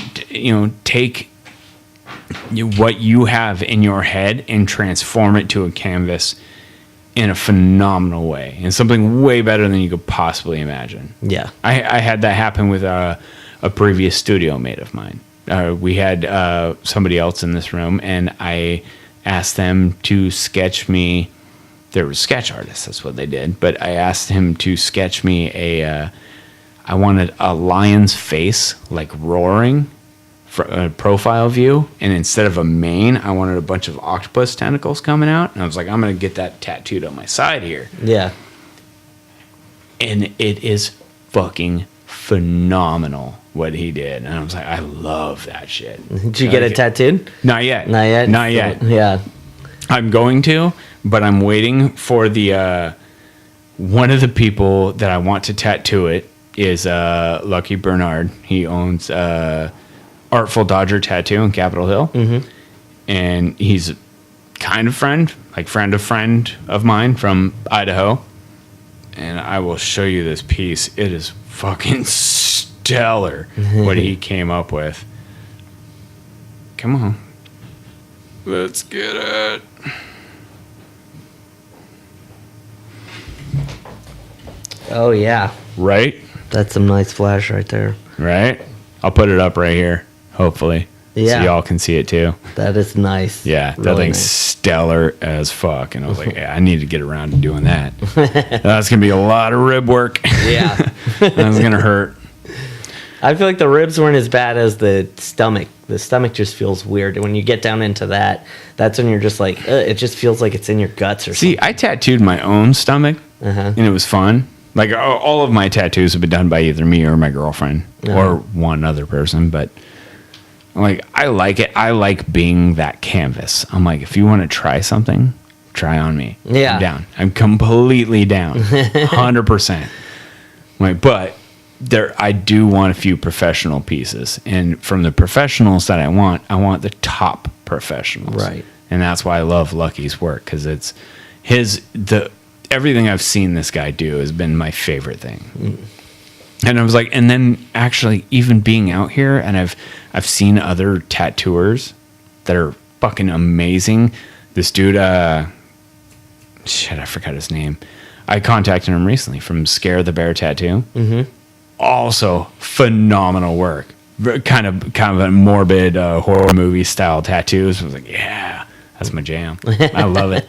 take what you have in your head and transform it to a canvas in a phenomenal way, and something way better than you could possibly imagine. Yeah, I had that happen with a previous studio mate of mine. We had somebody else in this room, and I asked them to sketch me. There were sketch artists, that's what they did. But I asked him to sketch me I wanted a lion's face, roaring, for a profile view. And instead of a mane, I wanted a bunch of octopus tentacles coming out. And I was like, I'm going to get that tattooed on my side here. Yeah. And it is fucking phenomenal what he did. And I was like, I love that shit. Did you get it tattooed? Not yet. Yeah. I'm going to, but I'm waiting for the one of the people that I want to tattoo it is Lucky Bernard. He owns Artful Dodger Tattoo in Capitol Hill, and he's a kind of friend, friend of mine from Idaho. And I will show you this piece. It is fucking stellar what he came up with. Come on, let's get it. Oh, yeah. Right? That's some nice flash right there. Right? I'll put it up right here, hopefully. Yeah. So y'all can see it too. That is nice. Yeah, really that thing's nice. stellar as fuck. And I was like, yeah, I need to get around to doing that. That's going to be a lot of rib work. Yeah. That's going to hurt. I feel like the ribs weren't as bad as the stomach. The stomach just feels weird. When you get down into that, that's when you're just like, it just feels like it's in your guts or See, something. I tattooed my own stomach, Uh-huh. and it was fun. Like, all of my tattoos have been done by either me or my girlfriend or one other person. But, like, I like it. I like being that canvas. I'm like, if you want to try something, try on me. Yeah. I'm down. I'm completely down. 100%. Like, but I do want a few professional pieces. And from the professionals that I want the top professionals. Right. And that's why I love Lucky's work, because it's everything I've seen this guy do has been my favorite thing. And I was like, and then actually even being out here, and I've seen other tattooers that are fucking amazing. This dude, shit, I forgot his name. I contacted him recently from Scare the Bear Tattoo. Mm-hmm. Also phenomenal work. Kind of a morbid horror movie style tattoos. I was like, yeah, that's my jam. I love it.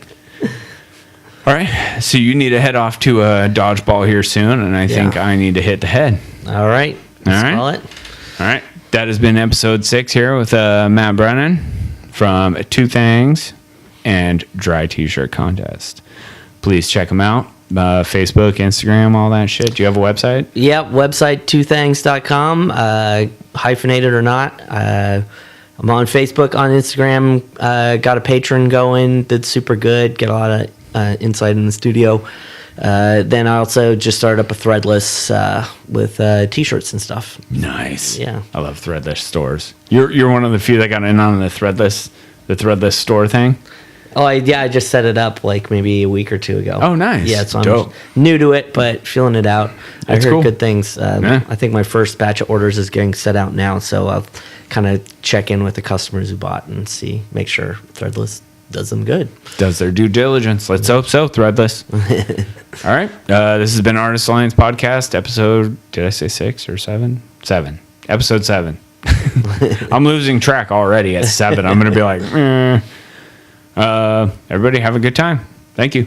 All right, so you need to head off to a dodgeball here soon, and I think I need to hit the head. All right. All right. Call it. All right. That has been episode 6 here with Matt Brennan from Two Things and Dry T-Shirt Contest. Please check them out. Facebook, Instagram, all that shit. Do you have a website? Yep, website twothangs.com, hyphenated or not. I'm on Facebook, on Instagram. Got a Patreon going that's super good. Get a lot of insight in the studio. Then I also just started up a Threadless with T-shirts and stuff. Nice. Yeah. I love Threadless stores. You're one of the few that got in on the Threadless store thing. Oh, I just set it up like maybe a week or two ago. Oh, nice. Yeah, so Dope. I'm new to it, but feeling it out. I That's heard cool. good things. Yeah. I think my first batch of orders is getting set out now, so I'll kind of check in with the customers who bought and make sure Threadless does them good. Does their due diligence. Let's hope so, Threadless. All right. This has been Artist Alliance Podcast, episode, did I say 6 or 7? 7. Episode 7. I'm losing track already at 7. I'm going to be like, everybody have a good time. Thank you.